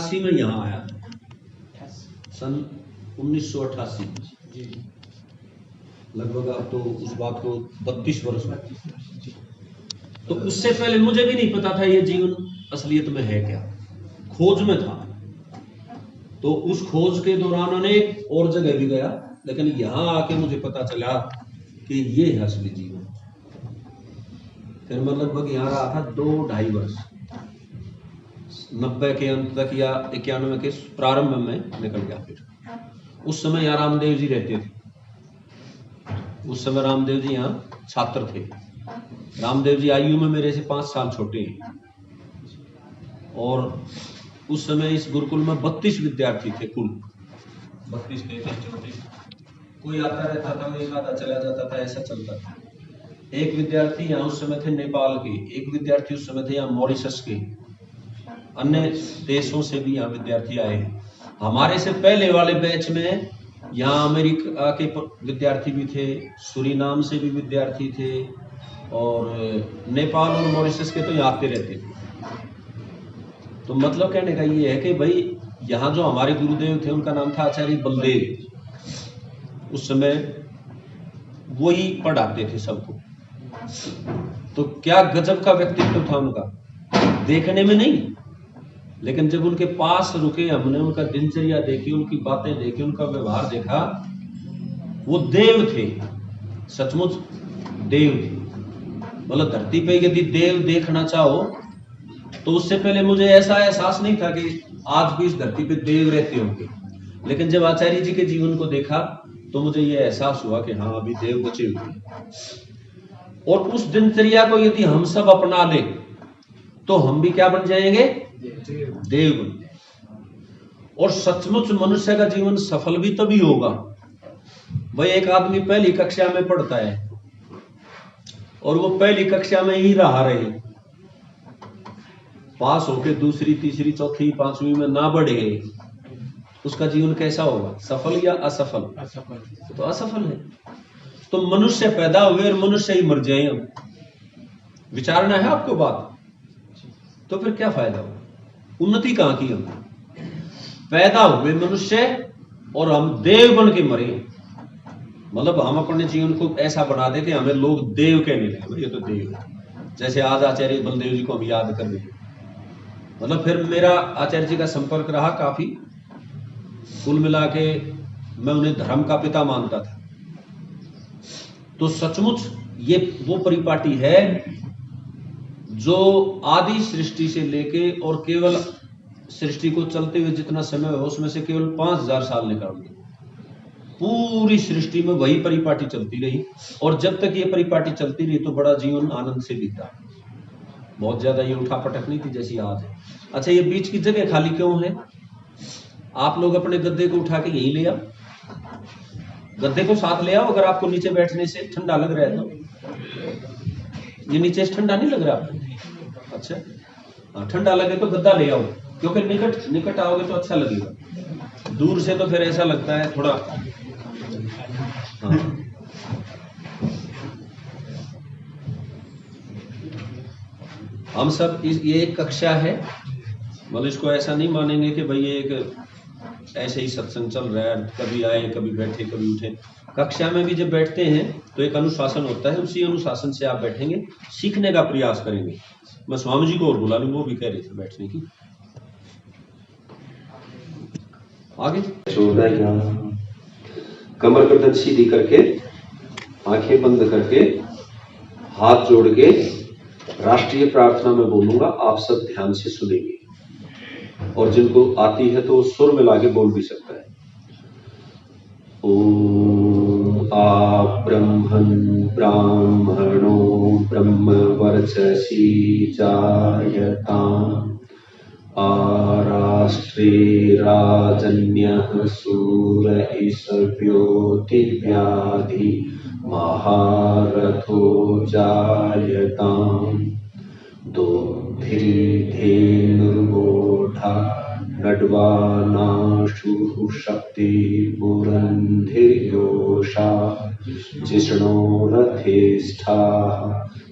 88 में यहाँ आया था, सन 1988 में, लगभग अब तो उस बात को 32 वर्ष में। तो उससे पहले मुझे भी नहीं पता था ये जीवन असलियत में है क्या, खोज में था। तो उस खोज के दौरान अनेक और जगह भी गया, लेकिन यहां आके मुझे पता चला कि ये है असली जीवन। फिर मैं लगभग यहाँ रहा था 2-2.5 वर्ष, 90 के अंत तक या 91 के प्रारंभ में निकल गया। फिर उस समय यहाँ रामदेव जी रहते थे, उस समय रामदेव जी यहाँ छात्र थे। रामदेव जी आयु में मेरे से 5 साल छोटे हैं, और उस समय इस गुरुकुल में 32 विद्यार्थी थे कुल, 32 33 कोई आता रहता था, एक आधा चला जाता था, ऐसा चलता था। एक विद्यार्थी यहाँ उस समय थे नेपाल के, एक विद्यार्थी उस समय थे यहाँ मॉरिशस के, अन्य देशों से भी यहाँ विद्यार्थी आए। हमारे से पहले वाले बैच में यहाँ अमेरिका के विद्यार्थी भी थे, सूरीनाम से भी विद्यार्थी थे, और नेपाल और मॉरिशस के तो यहाँ आते रहते थे। तो मतलब कहने का ये है कि भाई यहाँ जो हमारे गुरुदेव थे उनका नाम था आचार्य बलदेव, उस समय वही पढ़ाते थे सबको। तो क्या गजब का व्यक्तित्व था उनका, देखने में नहीं, लेकिन जब उनके पास रुके, हमने उनका दिनचर्या देखी, उनकी बातें देखी, उनका व्यवहार देखा, वो देव थे, सचमुच देव थे। मतलब धरती पे यदि देव देखना चाहो तो उससे पहले मुझे ऐसा एहसास नहीं था कि आज भी इस धरती पे देव रहते होंगे, लेकिन जब आचार्य जी के जीवन को देखा तो मुझे यह एहसास हुआ कि हाँ, अभी देव बचे हुए। और उस दिनचर्या को यदि हम सब अपना ले तो हम भी क्या बन जाएंगे, देव बन जाएंगे। और सचमुच मनुष्य का जीवन सफल भी तभी होगा। भाई एक आदमी पहली कक्षा में पढ़ता है और वो पहली कक्षा में ही रहे, पास होके दूसरी तीसरी चौथी पांचवी में ना बढ़े, उसका जीवन कैसा होगा, सफल या असफल? तो असफल है। तो मनुष्य पैदा हुए और मनुष्य ही मर जाए, हम विचारना है आपको बात, तो फिर क्या फायदा हुआ, उन्नति कहां की हमने? पैदा हुए मनुष्य और हम देव बन के मरे। मतलब हम अपने जीवन को ऐसा बना देते, हमें लोग देव कहने लगे, ये तो देव है। जैसे आज आचार्य बलदेव जी को हम याद कर रहे हैं, मतलब फिर मेरा आचार्य जी का संपर्क रहा काफी, कुल मिला के मैं उन्हें धर्म का पिता मानता था। तो सचमुच ये वो परिपाटी है जो आदि सृष्टि से लेके और केवल सृष्टि को चलते हुए जितना समय हो उसमें से केवल 5000 साल निकाल दिए, पूरी सृष्टि में वही परिपाटी चलती रही। और जब तक ये परिपाटी चलती रही तो बड़ा जीवन आनंद से बीता, बहुत ज्यादा ये उठा पटक नहीं थी जैसी आज है। अच्छा, ये बीच की जगह खाली क्यों है? आप लोग अपने गद्दे को उठा के यही ले आओ, गद्दे को साथ ले आओ। अगर आपको नीचे बैठने से ठंडा लग रहा है तो, ये नीचे से ठंडा नहीं लग रहा आपको? अच्छा, हाँ, ठंडा लगे तो गद्दा ले आओ, क्योंकि निकट आओगे तो अच्छा लगेगा, दूर से तो फिर ऐसा लगता है थोड़ा। हाँ, हम सब ये एक कक्षा है, मतलब इसको ऐसा नहीं मानेंगे कि भाई ये एक ऐसे ही सत्संग चल रहा है, कभी आए कभी बैठे कभी उठे। कक्षा में भी जब बैठते हैं तो एक अनुशासन होता है, उसी अनुशासन से आप बैठेंगे, सीखने का प्रयास करेंगे। मैं स्वामी जी को और बुला लूं, वो भी कह रहे थे बैठने की। आगे कमर गर्दन सीधी करके, आंखें बंद करके, हाथ जोड़ के राष्ट्रीय प्रार्थना में बोलूंगा, आप सब ध्यान से सुनेंगे, और जिनको आती है तो सुर में लाके बोल भी सकता है। ओम आ ब्रह्मन् ब्राह्मणो ब्रह्मवर्चसी जायताम्, आराष्ट्रे राजन्यः सूरईशव्योतिव्याधि महारथो जायताम्, दोग्धिर्धेनुर्वोढा नड्वानाशुः शक्ति पुरन्धिर्योषा जिष्णो रथेष्ठा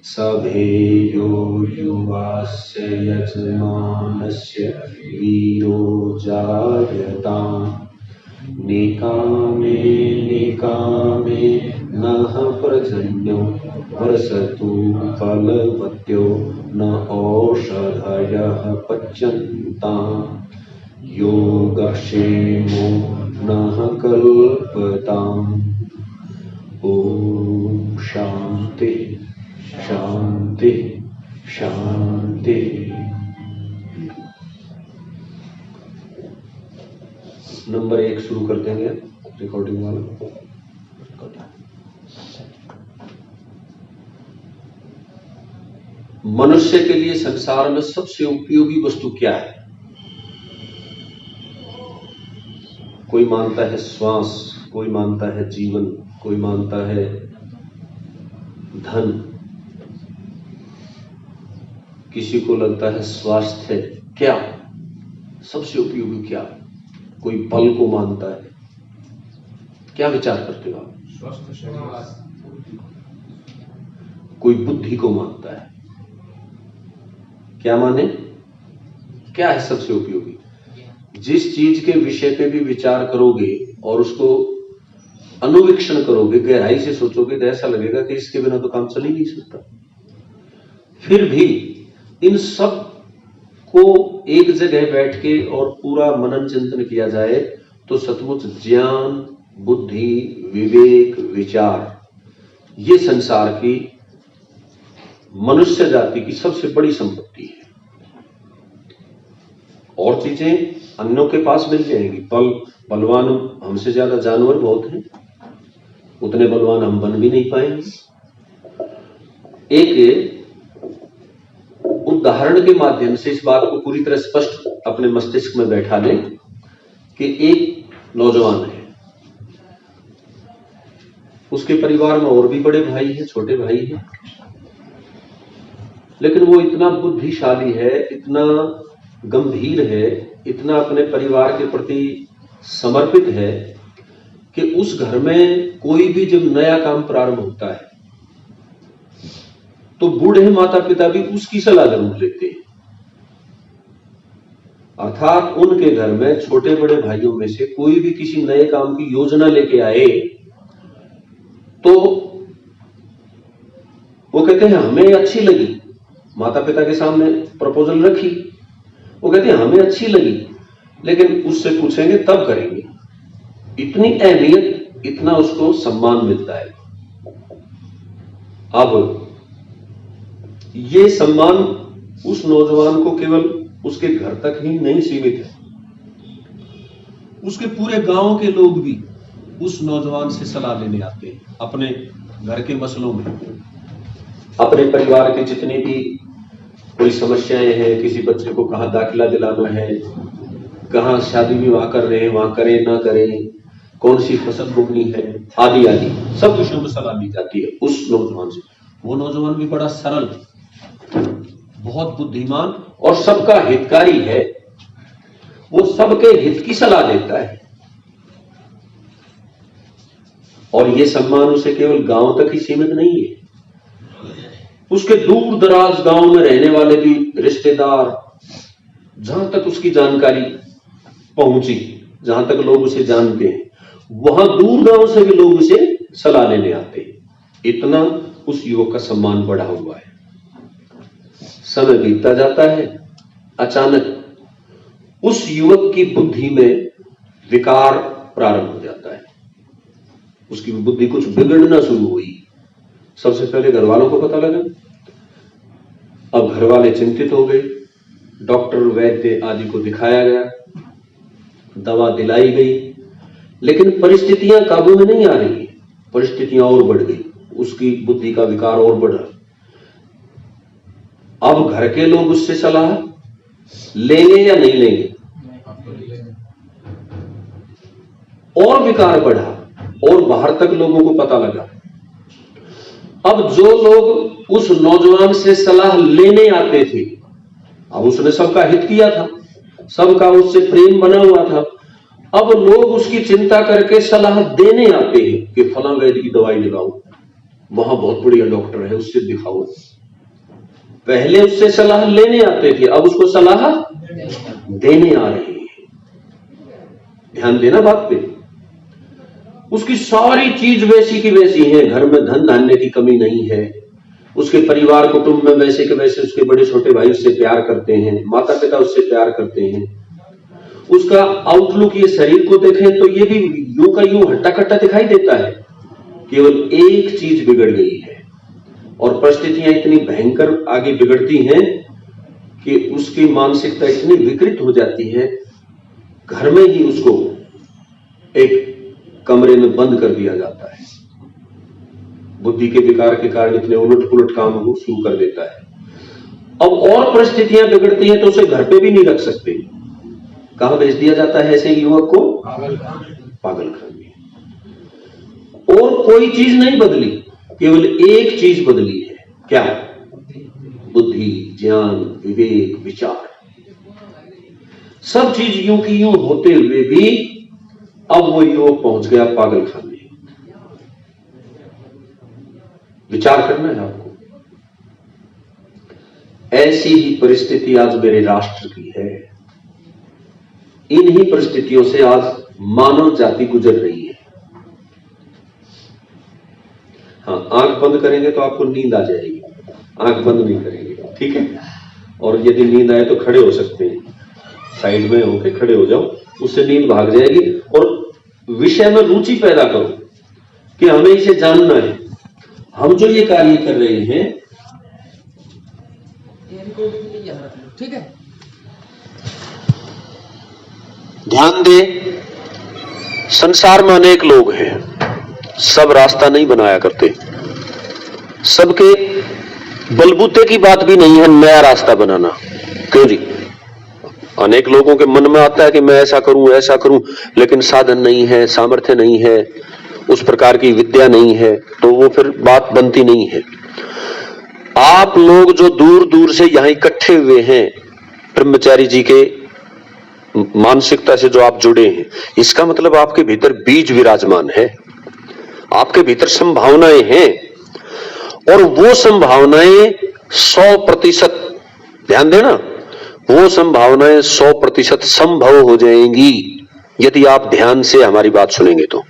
सभेयो युवास्य यजमानस्य वीरो जायताम् निकामे निकामे नः पर्जन्यो वर्षतु फलवत्यो न औषधयः पच्यन्ताम् योगक्षेमो नः कल्पताम्। ओम शांति शांति शांति। नंबर 1 शुरू कर देंगे रिकॉर्डिंग वाला। मनुष्य के लिए संसार में सबसे उपयोगी वस्तु क्या है? कोई मानता है श्वास, कोई मानता है जीवन, कोई मानता है धन, किसी को लगता है स्वास्थ्य। क्या सबसे उपयोगी क्या? कोई बल को मानता है। क्या विचार करते हो आप? स्वस्थ शरीर। कोई बुद्धि को मानता है। क्या माने? क्या है सबसे उपयोगी? जिस चीज के विषय पे भी विचार करोगे और उसको अनुवीक्षण करोगे, गहराई से सोचोगे, तो ऐसा लगेगा कि इसके बिना तो काम चल ही नहीं सकता। फिर भी इन सब को एक जगह बैठ के और पूरा मनन चिंतन किया जाए तो सचमुच ज्ञान, बुद्धि, विवेक, विचार, ये संसार की, मनुष्य जाति की सबसे बड़ी संपत्ति है। और चीजें अन्यों के पास मिल जाएंगी। बलवान हमसे ज्यादा जानवर बहुत हैं, उतने बलवान हम बन भी नहीं पाएंगे। एक उदाहरण के माध्यम से इस बात को पूरी तरह स्पष्ट अपने मस्तिष्क में बैठा लें कि एक नौजवान है, उसके परिवार में और भी बड़े भाई हैं, छोटे भाई हैं, लेकिन वो इतना बुद्धिशाली है, इतना गंभीर है, इतना अपने परिवार के प्रति समर्पित है कि उस घर में कोई भी जब नया काम प्रारंभ होता है तो बूढ़े माता पिता भी उसकी सलाह जरूर लेते हैं। अर्थात उनके घर में छोटे बड़े भाइयों में से कोई भी किसी नए काम की योजना लेके आए तो वो कहते हैं हमें अच्छी लगी। माता पिता के सामने प्रपोजल रखी, वो कहते हैं हमें अच्छी लगी, लेकिन उससे पूछेंगे तब करेंगे। इतनी अहमियत, इतना उसको सम्मान मिलता है। अब ये सम्मान उस नौजवान को केवल उसके घर तक ही नहीं सीमित है, उसके पूरे गांव के लोग भी उस नौजवान से सलाह लेने आते हैं अपने घर के मसलों में। अपने परिवार की जितनी भी कोई समस्याएं हैं, किसी बच्चे को कहाँ दाखिला दिलाना है, कहाँ शादी विवाह कर रहे हैं, वहां करें ना करें, कौन सी फसल बोनी है, आदि आदि सब विषयों में सलाह ली जाती है उस नौजवान से। वो नौजवान भी बड़ा सरल, बहुत बुद्धिमान और सबका हितकारी है। वो सबके हित की सलाह देता है और ये सम्मान उसे केवल गांव तक ही सीमित नहीं है। उसके दूर दराज गांव में रहने वाले भी रिश्तेदार, जहां तक उसकी जानकारी पहुंची, जहां तक लोग उसे जानते हैं, वहां दूर गांव से भी लोग उसे सलाह लेने आते हैं। इतना उस युवक का सम्मान बढ़ा हुआ है। समय बीतता जाता है, अचानक उस युवक की बुद्धि में विकार प्रारंभ हो जाता है। उसकी बुद्धि कुछ बिगड़ना शुरू हुई। सबसे पहले घर वालों को पता लगा। अब घर वाले चिंतित हो गए, डॉक्टर, वैद्य आदि को दिखाया गया, दवा दिलाई गई, लेकिन परिस्थितियां काबू में नहीं आ रही। परिस्थितियां और बढ़ गई, उसकी बुद्धि का विकार और बढ़ा। अब घर के लोग उससे सलाह लेंगे या नहीं लेंगे? और विकार बढ़ा और बाहर तक लोगों को पता लगा। अब जो लोग उस नौजवान से सलाह लेने आते थे, अब उसने सबका हित किया था, सबका उससे प्रेम बना हुआ था, अब लोग उसकी चिंता करके सलाह देने आते हैं कि फला वैद्य की दवाई दिलाओ, वहां बहुत बढ़िया डॉक्टर है, उससे दिखाओ। पहले उससे सलाह लेने आते थे, अब उसको सलाह देने आ रही है। ध्यान देना बात पे। उसकी सारी चीज वैसी की वैसी है, घर में धन धान्य की कमी नहीं है, उसके परिवार कुटुंब में वैसे के वैसे उसके बड़े छोटे भाई उससे प्यार करते हैं, माता पिता उससे प्यार करते हैं। उसका आउटलुक, ये शरीर को देखें तो ये भी यूं का यूं हट्टा कट्टा दिखाई देता है। केवल एक चीज बिगड़ गई है और परिस्थितियां इतनी भयंकर आगे बिगड़ती हैं कि उसकी मानसिकता इतनी विकृत हो जाती है, घर में ही उसको एक कमरे में बंद कर दिया जाता है। बुद्धि के विकार के कारण इतने उलट पुलट काम वो शुरू कर देता है। अब और परिस्थितियां बिगड़ती हैं तो उसे घर पे भी नहीं रख सकते, कहां भेज दिया जाता है ऐसे युवक को? पागलखाने में। और कोई चीज नहीं बदली, केवल एक चीज बदली है। क्या? बुद्धि, ज्ञान, विवेक, विचार। सब चीज यूं की यूं होते हुए भी अब वो युवक पहुंच गया पागलखाने। विचार करना है आपको। ऐसी ही परिस्थिति आज मेरे राष्ट्र की है। इन्हीं परिस्थितियों से आज मानव जाति गुजर रही है। हाँ, आंख बंद करेंगे तो आपको नींद आ जाएगी, आंख बंद नहीं करेंगे, ठीक है? और यदि नींद आए तो खड़े हो सकते हैं, साइड में होके खड़े हो जाओ, उससे नींद भाग जाएगी। और विषय में रुचि पैदा करो कि हमें इसे जानना है। हम जो ये कार्य कर रहे हैं, ठीक है? ध्यान दे, संसार में अनेक लोग हैं, सब रास्ता नहीं बनाया करते, सबके बलबूते की बात भी नहीं है नया रास्ता बनाना। क्यों जी? अनेक लोगों के मन में आता है कि मैं ऐसा करूं, लेकिन साधन नहीं है, सामर्थ्य नहीं है, उस प्रकार की विद्या नहीं है, तो वो फिर बात बनती नहीं है। आप लोग जो दूर दूर से यहां इकट्ठे हुए हैं, ब्रह्मचारी जी के मानसिकता से जो आप जुड़े हैं, इसका मतलब आपके भीतर बीज विराजमान है, आपके भीतर संभावनाएं हैं। और वो संभावनाएं 100%, ध्यान देना, वो संभावनाएं 100% संभव हो जाएंगी यदि आप ध्यान से हमारी बात सुनेंगे। तो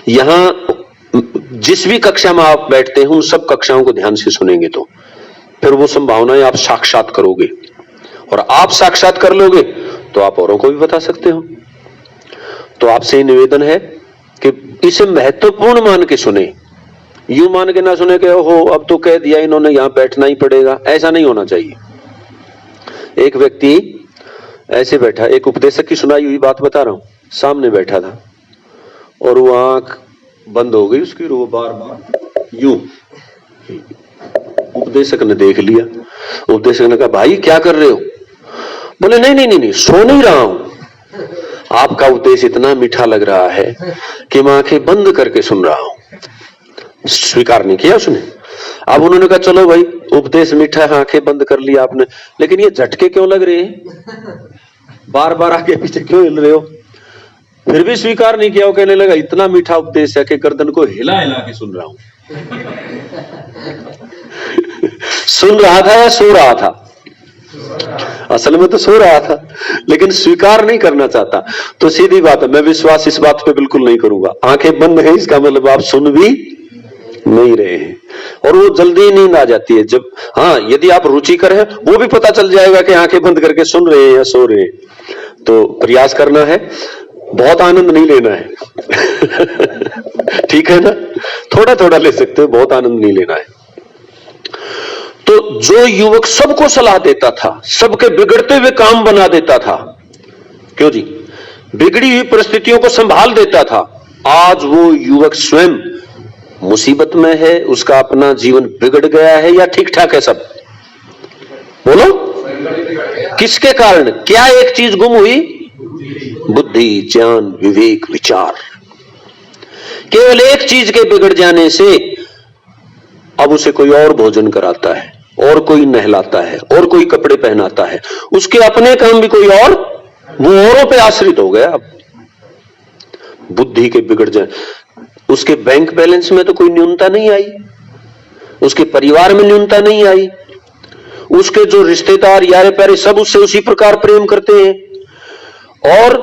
यहां जिस भी कक्षा में आप बैठते हैं, सब कक्षाओं को ध्यान से सुनेंगे तो फिर वो संभावनाएं आप साक्षात करोगे, और आप साक्षात कर लोगे तो आप औरों को भी बता सकते हो। तो आपसे निवेदन है कि इसे महत्वपूर्ण मान के सुने, यूं मान के ना सुने कि ओहो अब तो कह दिया इन्होंने, यहां बैठना ही पड़ेगा। ऐसा नहीं होना चाहिए। एक व्यक्ति ऐसे बैठा, एक उपदेशक की सुनाई हुई बात बता रहा हूं, सामने बैठा था और वो आंख बंद हो गई उसकी, वो बार बार यूं। उपदेशक ने देख लिया, उपदेशक ने कहा भाई क्या कर रहे हो? बोले नहीं, सो नहीं रहा हूं, आपका उपदेश इतना मीठा लग रहा है कि मैं आंखें बंद करके सुन रहा हूं। स्वीकार नहीं किया उसने। अब उन्होंने कहा चलो भाई उपदेश मीठा है, आंखें बंद कर लिया आपने, लेकिन ये झटके क्यों लग रहे हैं, बार बार आगे पीछे क्यों हिल रहे हो? फिर भी स्वीकार नहीं किया। वो कहने लगा इतना मीठा उपदेश है कि गर्दन को हिला हिला के सुन रहा हूं। सुन रहा था या सो रहा था? असल में तो सो रहा था, लेकिन स्वीकार नहीं करना चाहता। तो सीधी बात है, मैं विश्वास इस बात पे बिल्कुल नहीं करूंगा। आंखें बंद है इसका मतलब आप सुन भी नहीं रहे हैं, और वो जल्दी नींद आ जाती है जब, हाँ यदि आप रुचिकर हैं वो भी पता चल जाएगा कि आंखें बंद करके सुन रहे हैं या सो रहे हैं। तो प्रयास करना है, बहुत आनंद नहीं लेना है। ठीक है ना? थोड़ा थोड़ा ले सकते हो, बहुत आनंद नहीं लेना है। तो जो युवक सबको सलाह देता था, सबके बिगड़ते हुए काम बना देता था, क्यों जी, बिगड़ी हुई परिस्थितियों को संभाल देता था, आज वो युवक स्वयं मुसीबत में है, उसका अपना जीवन बिगड़ गया है या ठीक ठाक है सब? बोलो, किसके कारण? क्या एक चीज गुम हुई? बुद्धि, ज्ञान, विवेक, विचार। केवल एक चीज के बिगड़ जाने से अब उसे कोई और भोजन कराता है, और कोई नहलाता है, और कोई कपड़े पहनाता है, उसके अपने काम भी कोई और, वो औरों पे आश्रित हो गया। अब बुद्धि के बिगड़ जाए, उसके बैंक बैलेंस में तो कोई न्यूनता नहीं आई, उसके परिवार में न्यूनता नहीं आई, उसके जो रिश्तेदार यारे प्यारे सब उससे उसी प्रकार प्रेम करते हैं, और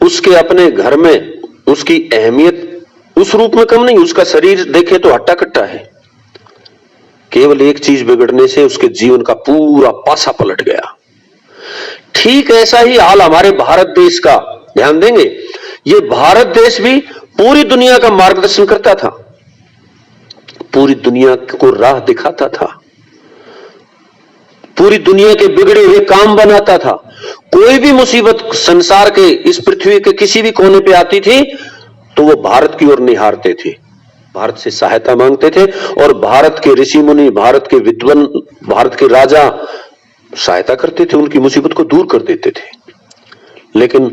उसके अपने घर में उसकी अहमियत उस रूप में कम नहीं, उसका शरीर देखे तो हट्टा कट्टा है। केवल एक चीज बिगड़ने से उसके जीवन का पूरा पासा पलट गया। ठीक ऐसा ही हाल हमारे भारत देश का। ध्यान देंगे, ये भारत देश भी पूरी दुनिया का मार्गदर्शन करता था, पूरी दुनिया को राह दिखाता था, पूरी दुनिया के बिगड़े हुए काम बनाता था। कोई भी मुसीबत संसार के इस पृथ्वी के किसी भी कोने पे आती थी तो वो भारत की ओर निहारते थे, भारत से सहायता मांगते थे, और भारत के ऋषि मुनि, भारत के विद्वान, भारत के राजा सहायता करते थे, उनकी मुसीबत को दूर कर देते थे। लेकिन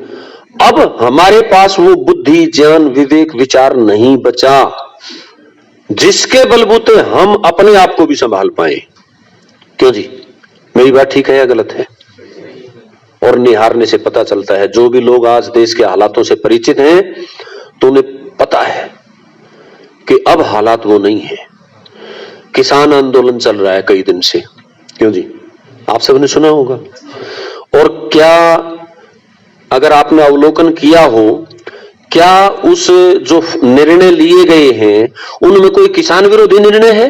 अब हमारे पास वो बुद्धि, ज्ञान, विवेक, विचार नहीं बचा जिसके बलबूते हम अपने आप को भी संभाल पाए। क्यों जी, मेरी बात ठीक है या गलत है? और निहारने से पता चलता है, जो भी लोग आज देश के हालातों से परिचित हैं तो उन्हें पता है कि अब हालात वो नहीं है। किसान आंदोलन चल रहा है कई दिन से, क्यों जी, आप सबने सुना होगा। और क्या अगर आपने अवलोकन किया हो, क्या उस जो निर्णय लिए गए हैं उनमें कोई किसान विरोधी निर्णय है?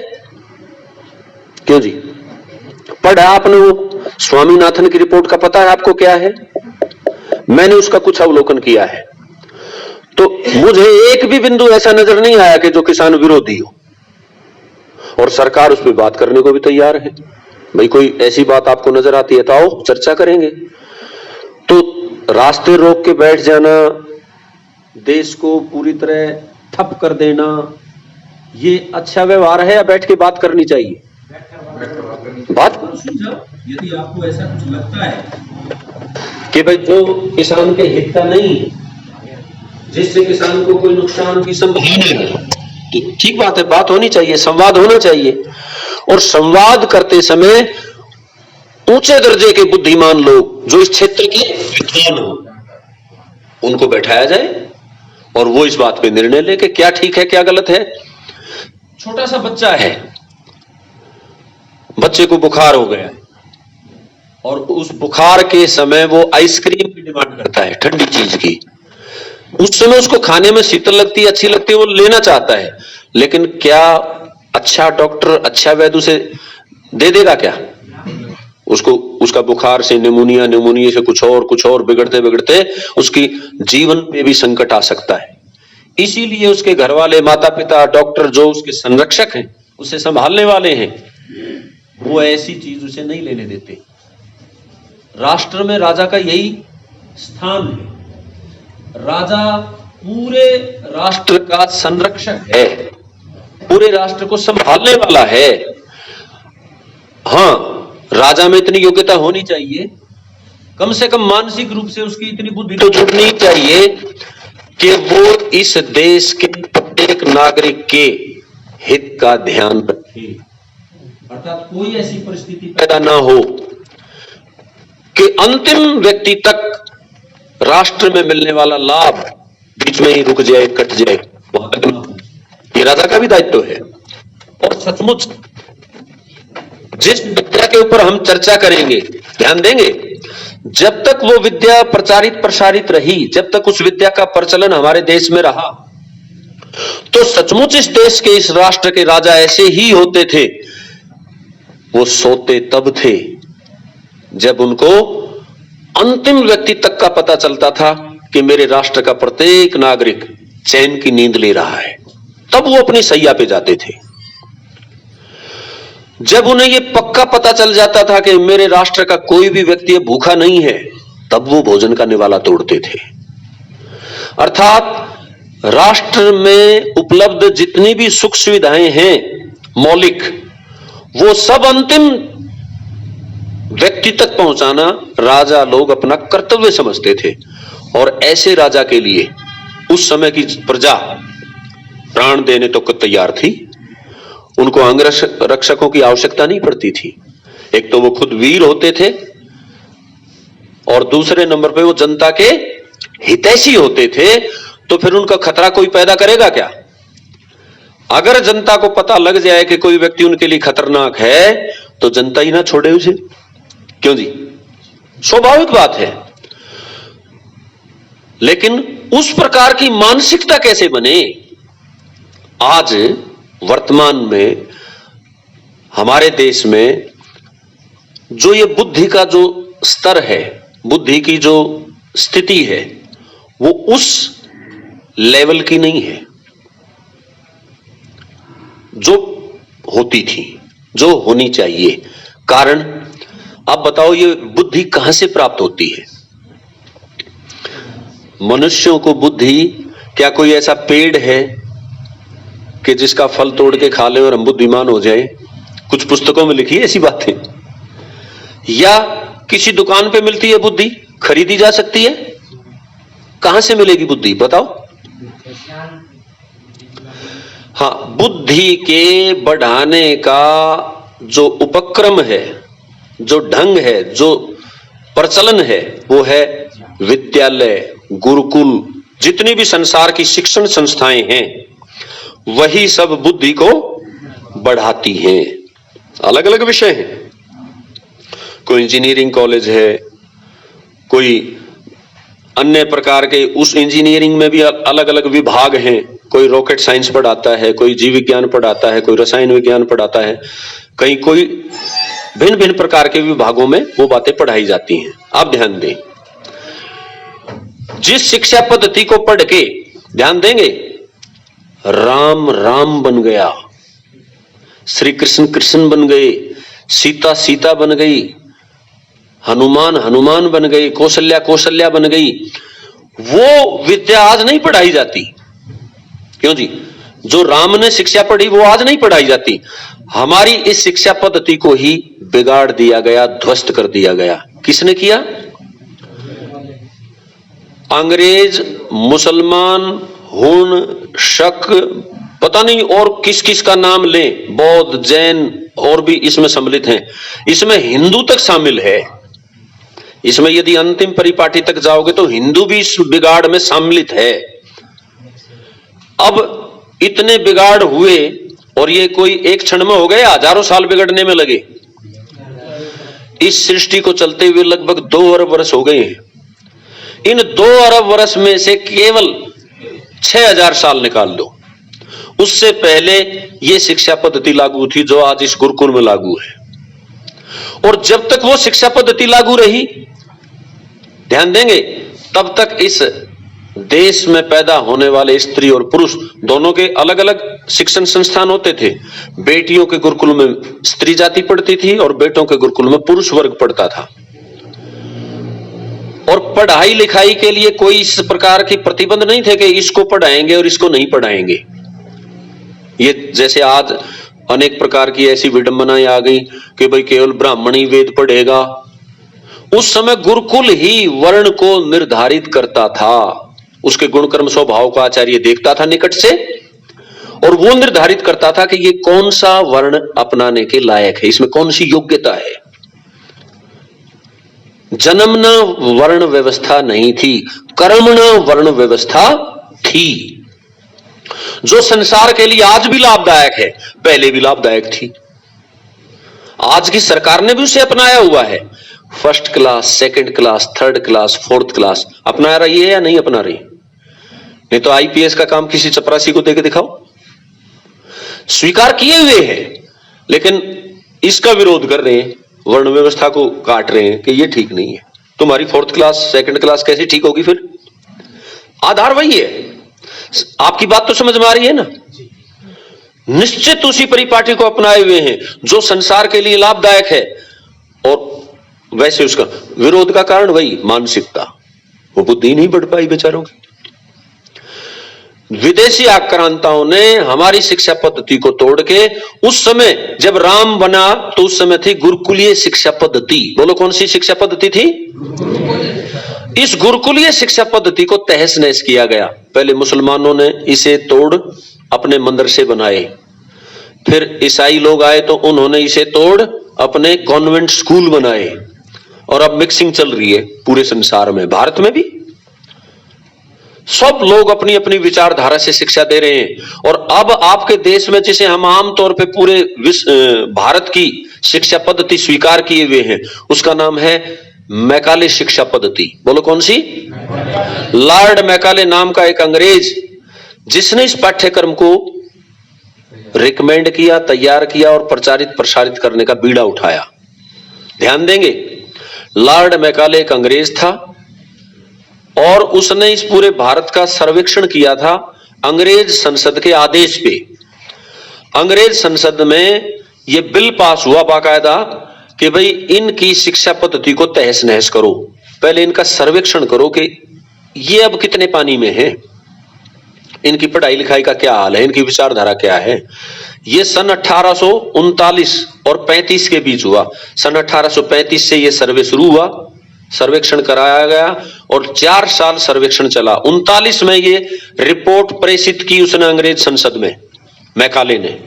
क्यों जी, पढ़ा आपने वो स्वामीनाथन की रिपोर्ट का, पता है आपको क्या है? मैंने उसका कुछ अवलोकन किया है तो मुझे एक भी बिंदु ऐसा नजर नहीं आया कि जो किसान विरोधी हो, और सरकार उस पर बात करने को भी तैयार है। भाई कोई ऐसी बात आपको नजर आती है तो आओ चर्चा करेंगे। तो रास्ते रोक के बैठ जाना, देश को पूरी तरह ठप कर देना, ये अच्छा व्यवहार है या बैठ के बात करनी चाहिए? बात यदि आपको ऐसा कुछ लगता है कि भाई जो किसान के हित का नहीं, जिससे किसान को कोई नुकसान की संभावना है, तो ठीक बात है, बात होनी चाहिए, संवाद होना चाहिए। और संवाद करते समय ऊंचे दर्जे के बुद्धिमान लोग जो इस क्षेत्र के विद्वान हो उनको बैठाया जाए और वो इस बात पे निर्णय ले कि क्या ठीक है क्या गलत है। छोटा सा बच्चा है, बच्चे को बुखार हो गया और उस बुखार के समय वो आइसक्रीम की डिमांड करता है, ठंडी चीज की। उस समय उसको खाने में शीतल लगती है, अच्छी लगती है, वो लेना चाहता है, लेकिन क्या अच्छा डॉक्टर, अच्छा वैद्य उसे दे देगा क्या? उसको उसका बुखार से निमोनिया, निमोनिया से कुछ और बिगड़ते बिगड़ते उसकी जीवन पे भी संकट आ सकता है। इसीलिए उसके घर वाले, माता पिता, डॉक्टर जो उसके संरक्षक हैं, उसे संभालने वाले हैं, वो ऐसी चीज उसे नहीं लेने देते। राष्ट्र में राजा का यही स्थान है। राजा पूरे राष्ट्र का संरक्षक है, पूरे राष्ट्र को संभालने वाला है। हां, राजा में इतनी योग्यता होनी चाहिए, कम से कम मानसिक रूप से उसकी इतनी बुद्धि तो जुड़नी चाहिए कि वो इस देश के प्रत्येक नागरिक के हित का ध्यान रखे। अर्थात कोई ऐसी परिस्थिति पैदा ना हो कि अंतिम व्यक्ति तक राष्ट्र में मिलने वाला लाभ बीच में ही रुक जाए, कट जाए, वहां तक ना हो। ये राजा का भी दायित्व है। और सचमुच जिस विद्या के ऊपर हम चर्चा करेंगे, ध्यान देंगे, जब तक वो विद्या प्रचारित प्रसारित रही, जब तक उस विद्या का प्रचलन हमारे देश में रहा, तो सचमुच इस देश के, इस राष्ट्र के राजा ऐसे ही होते थे। वो सोते तब थे जब उनको अंतिम व्यक्ति तक का पता चलता था कि मेरे राष्ट्र का प्रत्येक नागरिक चैन की नींद ले रहा है, तब वो अपनी सैया पे जाते थे। जब उन्हें ये पक्का पता चल जाता था कि मेरे राष्ट्र का कोई भी व्यक्ति भूखा नहीं है, तब वो भोजन का निवाला तोड़ते थे। अर्थात राष्ट्र में उपलब्ध जितनी भी सुख सुविधाएं हैं मौलिक, वो सब अंतिम व्यक्ति तक पहुंचाना राजा लोग अपना कर्तव्य समझते थे। और ऐसे राजा के लिए उस समय की प्रजा प्राण देने तो तैयार थी। उनको अंगरक्षकों की आवश्यकता नहीं पड़ती थी। एक तो वो खुद वीर होते थे और दूसरे नंबर पे वो जनता के हितैषी होते थे, तो फिर उनका खतरा कोई पैदा करेगा क्या? अगर जनता को पता लग जाए कि कोई व्यक्ति उनके लिए खतरनाक है तो जनता ही ना छोड़े उसे। क्यों जी, स्वाभाविक बात है। लेकिन उस प्रकार की मानसिकता कैसे बने? आज वर्तमान में हमारे देश में जो ये बुद्धि का जो स्तर है, बुद्धि की जो स्थिति है, वो उस लेवल की नहीं है जो होती थी, जो होनी चाहिए। कारण अब बताओ, ये बुद्धि कहां से प्राप्त होती है? मनुष्यों को बुद्धि क्या कोई ऐसा पेड़ है कि जिसका फल तोड़ के खा ले और हम बुद्धिमान हो जाए? कुछ पुस्तकों में लिखी है ऐसी बातें। या किसी दुकान पे मिलती है बुद्धि, खरीदी जा सकती है? कहां से मिलेगी बुद्धि बताओ? हाँ, बुद्धि के बढ़ाने का जो उपक्रम है, जो ढंग है, जो प्रचलन है, वो है विद्यालय, गुरुकुल। जितनी भी संसार की शिक्षण संस्थाएं हैं वही सब बुद्धि को बढ़ाती हैं। अलग अलग विषय हैं, कोई इंजीनियरिंग कॉलेज है, कोई अन्य प्रकार के, उस इंजीनियरिंग में भी अलग अलग विभाग हैं। कोई रॉकेट साइंस पढ़ाता है, कोई जीव विज्ञान पढ़ाता है, कोई रसायन विज्ञान पढ़ाता है, कहीं कोई भिन्न भिन्न प्रकार के विभागों में वो बातें पढ़ाई जाती हैं। आप ध्यान दें, जिस शिक्षा पद्धति को पढ़ के, ध्यान देंगे, राम राम बन गया, श्री कृष्ण कृष्ण बन गए, सीता सीता बन गई, हनुमान हनुमान बन गई, कौशल्या कौशल्या बन गई, वो विद्या आज नहीं पढ़ाई जाती। क्यों जी? जो राम ने शिक्षा पढ़ी वो आज नहीं पढ़ाई जाती। हमारी इस शिक्षा पद्धति को ही बिगाड़ दिया गया, ध्वस्त कर दिया गया। किसने किया? अंग्रेज, मुसलमान, हुन, शक, पता नहीं और किस किस का नाम लें, बौद्ध, जैन और भी इसमें सम्मिलित हैं। इसमें हिंदू तक शामिल है। इसमें यदि अंतिम परिपाटी तक जाओगे तो हिंदू भी इस बिगाड़ में सम्मिलित है। अब इतने बिगाड़ हुए और ये कोई एक क्षण में हो गए, हजारों साल बिगड़ने में लगे। इस सृष्टि को चलते हुए लगभग 2 अरब वर्ष हो गए हैं। इन 2 अरब वर्ष में से केवल 6000 साल निकाल दो, उससे पहले ये शिक्षा पद्धति लागू थी जो आज इस गुरुकुल में लागू है। और जब तक वो शिक्षा पद्धति लागू रही, ध्यान देंगे, तब तक इस देश में पैदा होने वाले स्त्री और पुरुष दोनों के अलग अलग शिक्षण संस्थान होते थे। बेटियों के गुरुकुल में स्त्री जाति पढ़ती थी और बेटों के गुरुकुल में पुरुष वर्ग पढ़ता था। और पढ़ाई लिखाई के लिए कोई इस प्रकार की प्रतिबंध नहीं थे कि इसको पढ़ाएंगे और इसको नहीं पढ़ाएंगे। ये जैसे आज अनेक प्रकार की ऐसी विडंबनाएं आ गई कि भाई केवल ब्राह्मण ही वेद पढ़ेगा। उस समय गुरुकुल ही वर्ण को निर्धारित करता था। उसके गुणकर्म स्वभाव का आचार्य देखता था निकट से और वो निर्धारित करता था कि ये कौन सा वर्ण अपनाने के लायक है, इसमें कौन सी योग्यता है। जन्मना वर्ण व्यवस्था नहीं थी, कर्मणा वर्ण व्यवस्था थी, जो संसार के लिए आज भी लाभदायक है, पहले भी लाभदायक थी। आज की सरकार ने भी उसे अपनाया हुआ है। First class, second class, third class, fourth class अपना रही है या नहीं अपना रही? नहीं तो आईपीएस का काम किसी चपरासी को देके दिखाओ। स्वीकार किए हुए हैं, लेकिन इसका विरोध कर रहे हैं, वर्ण व्यवस्था को काट रहे हैं कि ये ठीक नहीं है। तुम्हारी फोर्थ क्लास, सेकंड क्लास कैसे ठीक होगी? फिर आधार वही है। आपकी बात तो समझ में आ रही है ना? निश्चित उसी परिपाटी को अपनाए हुए हैं जो संसार के लिए लाभदायक है, और वैसे उसका विरोध का कारण वही मानसिकता, वो बुद्धि नहीं बढ़ पाई बेचारों की। विदेशी आक्रांताओं ने हमारी शिक्षा पद्धति को तोड़ के, उस समय जब राम बना तो उस समय थी गुरुकुलीय शिक्षा पद्धति। बोलो कौन सी शिक्षा पद्धति थी? इस गुरुकुलीय शिक्षा पद्धति को तहस नहस किया गया। पहले मुसलमानों ने इसे तोड़ अपने मदरसे बनाए, फिर ईसाई लोग आए तो उन्होंने इसे तोड़ अपने कॉन्वेंट स्कूल बनाए, और अब मिक्सिंग चल रही है पूरे संसार में, भारत में भी। सब लोग अपनी अपनी विचारधारा से शिक्षा दे रहे हैं। और अब आपके देश में जिसे हम आमतौर पे पूरे भारत की शिक्षा पद्धति स्वीकार किए हुए हैं, उसका नाम है मैकाले शिक्षा पद्धति। बोलो कौन सी? लॉर्ड मैकाले नाम का एक अंग्रेज, जिसने इस पाठ्यक्रम को रिकमेंड किया, तैयार किया और प्रसारित करने का बीड़ा उठाया। ध्यान देंगे, लॉर्ड मैकाले एक अंग्रेज था और उसने इस पूरे भारत का सर्वेक्षण किया था अंग्रेज संसद के आदेश पे। अंग्रेज संसद में यह बिल पास हुआ बाकायदा कि भाई इनकी शिक्षा पद्धति को तहस नहस करो, पहले इनका सर्वेक्षण करो कि ये अब कितने पानी में है, इनकी पढ़ाई लिखाई का क्या हाल है, इनकी विचारधारा क्या है। यह सन 1839 और 35 के बीच हुआ। सन 1835 से यह सर्वे शुरू हुआ, सर्वेक्षण कराया गया और 4 साल सर्वेक्षण चला। 39 में ये रिपोर्ट प्रेषित की उसने अंग्रेज संसद में, मैकाले ने।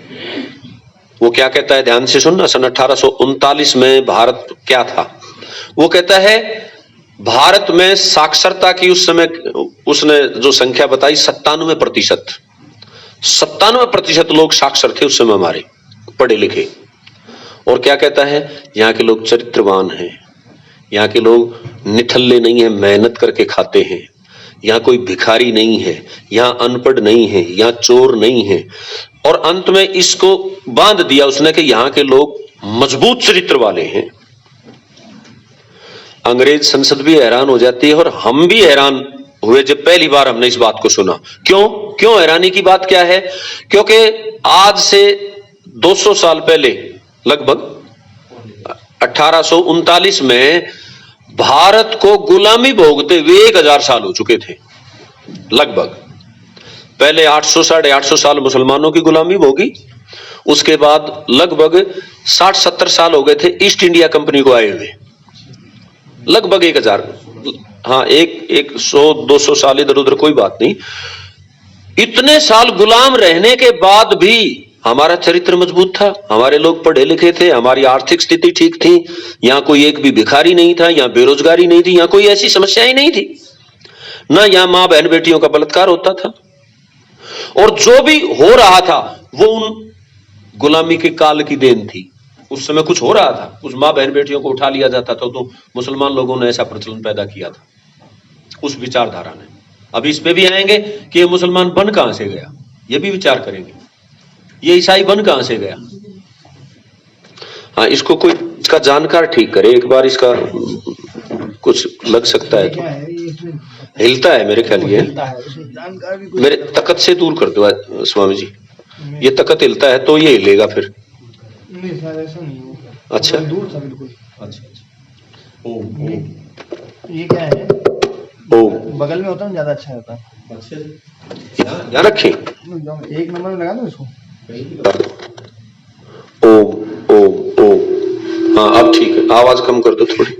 वो क्या कहता है, ध्यान से सुनना। सन 1839 में भारत क्या था? वो कहता है भारत में साक्षरता की उस समय उसने जो संख्या बताई 97%। 97% लोग साक्षर थे उस समय हमारे, पढ़े लिखे। और क्या कहता है, यहाँ के लोग चरित्रवान हैं, यहाँ के लोग निठल्ले नहीं है, मेहनत करके खाते हैं, यहाँ कोई भिखारी नहीं है, यहाँ अनपढ़ नहीं है, यहाँ चोर नहीं है। और अंत में इसको बांध दिया उसने कि यहाँ के लोग मजबूत चरित्र वाले हैं। अंग्रेज संसद भी हैरान हो जाती है और हम भी हैरान हुए जब पहली बार हमने इस बात को सुना। क्यों हैरानी की बात क्या है? क्योंकि आज से 200 साल पहले, लगभग 1839 में भारत को गुलामी भोगते हुए 1000 साल हो चुके थे लगभग। पहले 800 साढ़े 800 साल मुसलमानों की गुलामी भोगी, उसके बाद लगभग 60-70 साल हो गए थे ईस्ट इंडिया कंपनी को आए हुए, लगभग 1000। हाँ, एक 100-200 साल इधर उधर कोई बात नहीं। इतने साल गुलाम रहने के बाद भी हमारा चरित्र मजबूत था, हमारे लोग पढ़े लिखे थे, हमारी आर्थिक स्थिति ठीक थी, यहाँ कोई एक भी भिखारी नहीं था, यहाँ बेरोजगारी नहीं थी, यहाँ कोई ऐसी समस्या ही नहीं थी, ना यहाँ मां बहन बेटियों का बलात्कार होता था। और जो भी हो रहा था वो उन गुलामी के काल की देन थी। उस समय कुछ हो रहा था, उस मां बहन बेटियों को उठा लिया जाता था, तो मुसलमान लोगों ने ऐसा प्रचलन पैदा किया था उस विचारधारा ने। अब इस पे भी आएंगे कि ये मुसलमान बन कहां से गया, ये भी विचार करेंगे, ये ईसाई बन कहां से गया। हाँ, इसको कोई इसका जानकार ठीक करे एक बार, इसका कुछ लग सकता है तो हिलता है मेरे ख्याल। ये मेरे तकत से दूर कर दो स्वामी जी, ये तकत हिलता है तो ये हिलेगा फिर। नहीं सर, ऐसा नहीं होगा। अच्छा, दूर था बिल्कुल। अच्छा। ओ ये क्या है? ओ बगल में होता है, ज्यादा अच्छा होता है। अच्छा, यहाँ रखें, एक नंबर में लगा दो इसको। ओ हाँ, अब ठीक है, आवाज कम कर दो थोड़ी।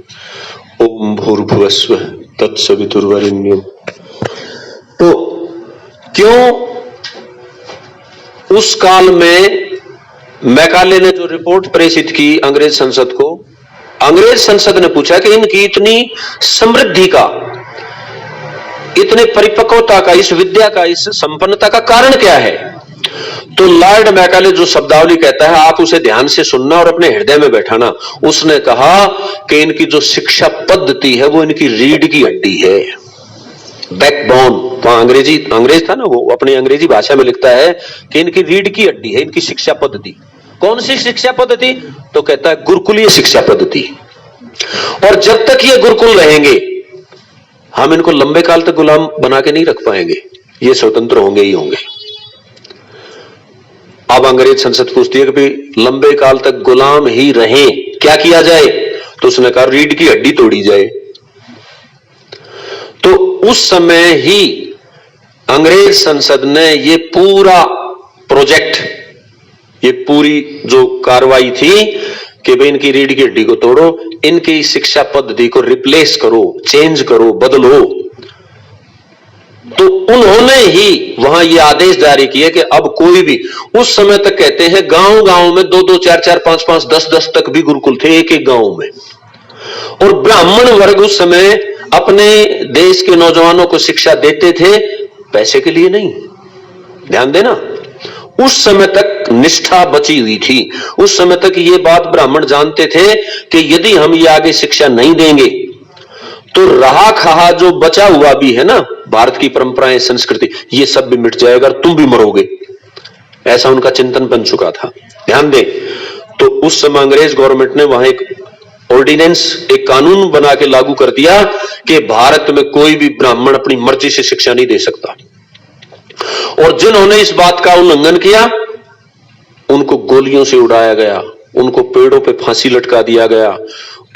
ओम भूर्भुवस्सुः तत्सवितुर्वरेण्यम्। तो क्यों उस काल में मैकाले ने जो रिपोर्ट प्रेषित की अंग्रेज संसद को, अंग्रेज संसद ने पूछा कि इनकी इतनी समृद्धि का, इतने परिपक्वता का, इस विद्या का, इस संपन्नता का कारण क्या है? तो लॉर्ड मैकाले जो शब्दावली कहता है आप उसे ध्यान से सुनना और अपने हृदय में बैठाना। उसने कहा कि इनकी जो शिक्षा पद्धति है वो इनकी रीढ़ की हड्डी है, बैकबोन। वहां अंग्रेज था ना, वो अपनी अंग्रेजी भाषा में लिखता है कि इनकी रीढ़ की हड्डी है इनकी शिक्षा पद्धति। कौन सी शिक्षा पद्धति? तो कहता है गुरुकुलीय शिक्षा पद्धति। और जब तक ये गुरुकुल रहेंगे हम इनको लंबे काल तक गुलाम बना के नहीं रख पाएंगे, ये स्वतंत्र होंगे ही होंगे। अब अंग्रेज संसद पूछती है कि भाई लंबे काल तक गुलाम ही रहें, क्या किया जाए? तो उसने कहा रीढ़ की हड्डी तोड़ी जाए। तो उस समय ही अंग्रेज संसद ने ये पूरा प्रोजेक्ट, ये पूरी जो कार्रवाई थी कि भाई इनकी रीढ़ की हड्डी को तोड़ो, इनकी शिक्षा पद्धति को रिप्लेस करो, चेंज करो, बदलो। तो उन्होंने ही वहां ये आदेश जारी किए कि अब कोई भी, उस समय तक कहते हैं गांव-गांव में 2-2, 4-4, 5-5, 10-10 तक भी गुरुकुल थे एक-एक गांव में। और ब्राह्मण वर्ग उस समय अपने देश के नौजवानों को शिक्षा देते थे, पैसे के लिए नहीं। ध्यान देना, उस समय तक निष्ठा बची हुई थी। उस समय तक ये बात ब्राह्मण जानते थे कि यदि हम ये आगे शिक्षा नहीं देंगे तो रहा खहा जो बचा हुआ भी है ना, भारत की परंपराएं, संस्कृति, ये सब भी मिट जाएगा और तुम भी मरोगे। ऐसा उनका चिंतन बन चुका था। ध्यान दें, तो उस समय अंग्रेज गवर्नमेंट ने वहां एक ऑर्डिनेंस, एक कानून बना के लागू कर दिया कि भारत में कोई भी ब्राह्मण अपनी मर्जी से शिक्षा नहीं दे सकता। और जिन्होंने इस बात का उल्लंघन किया उनको गोलियों से उड़ाया गया, उनको पेड़ों पे फांसी लटका दिया गया,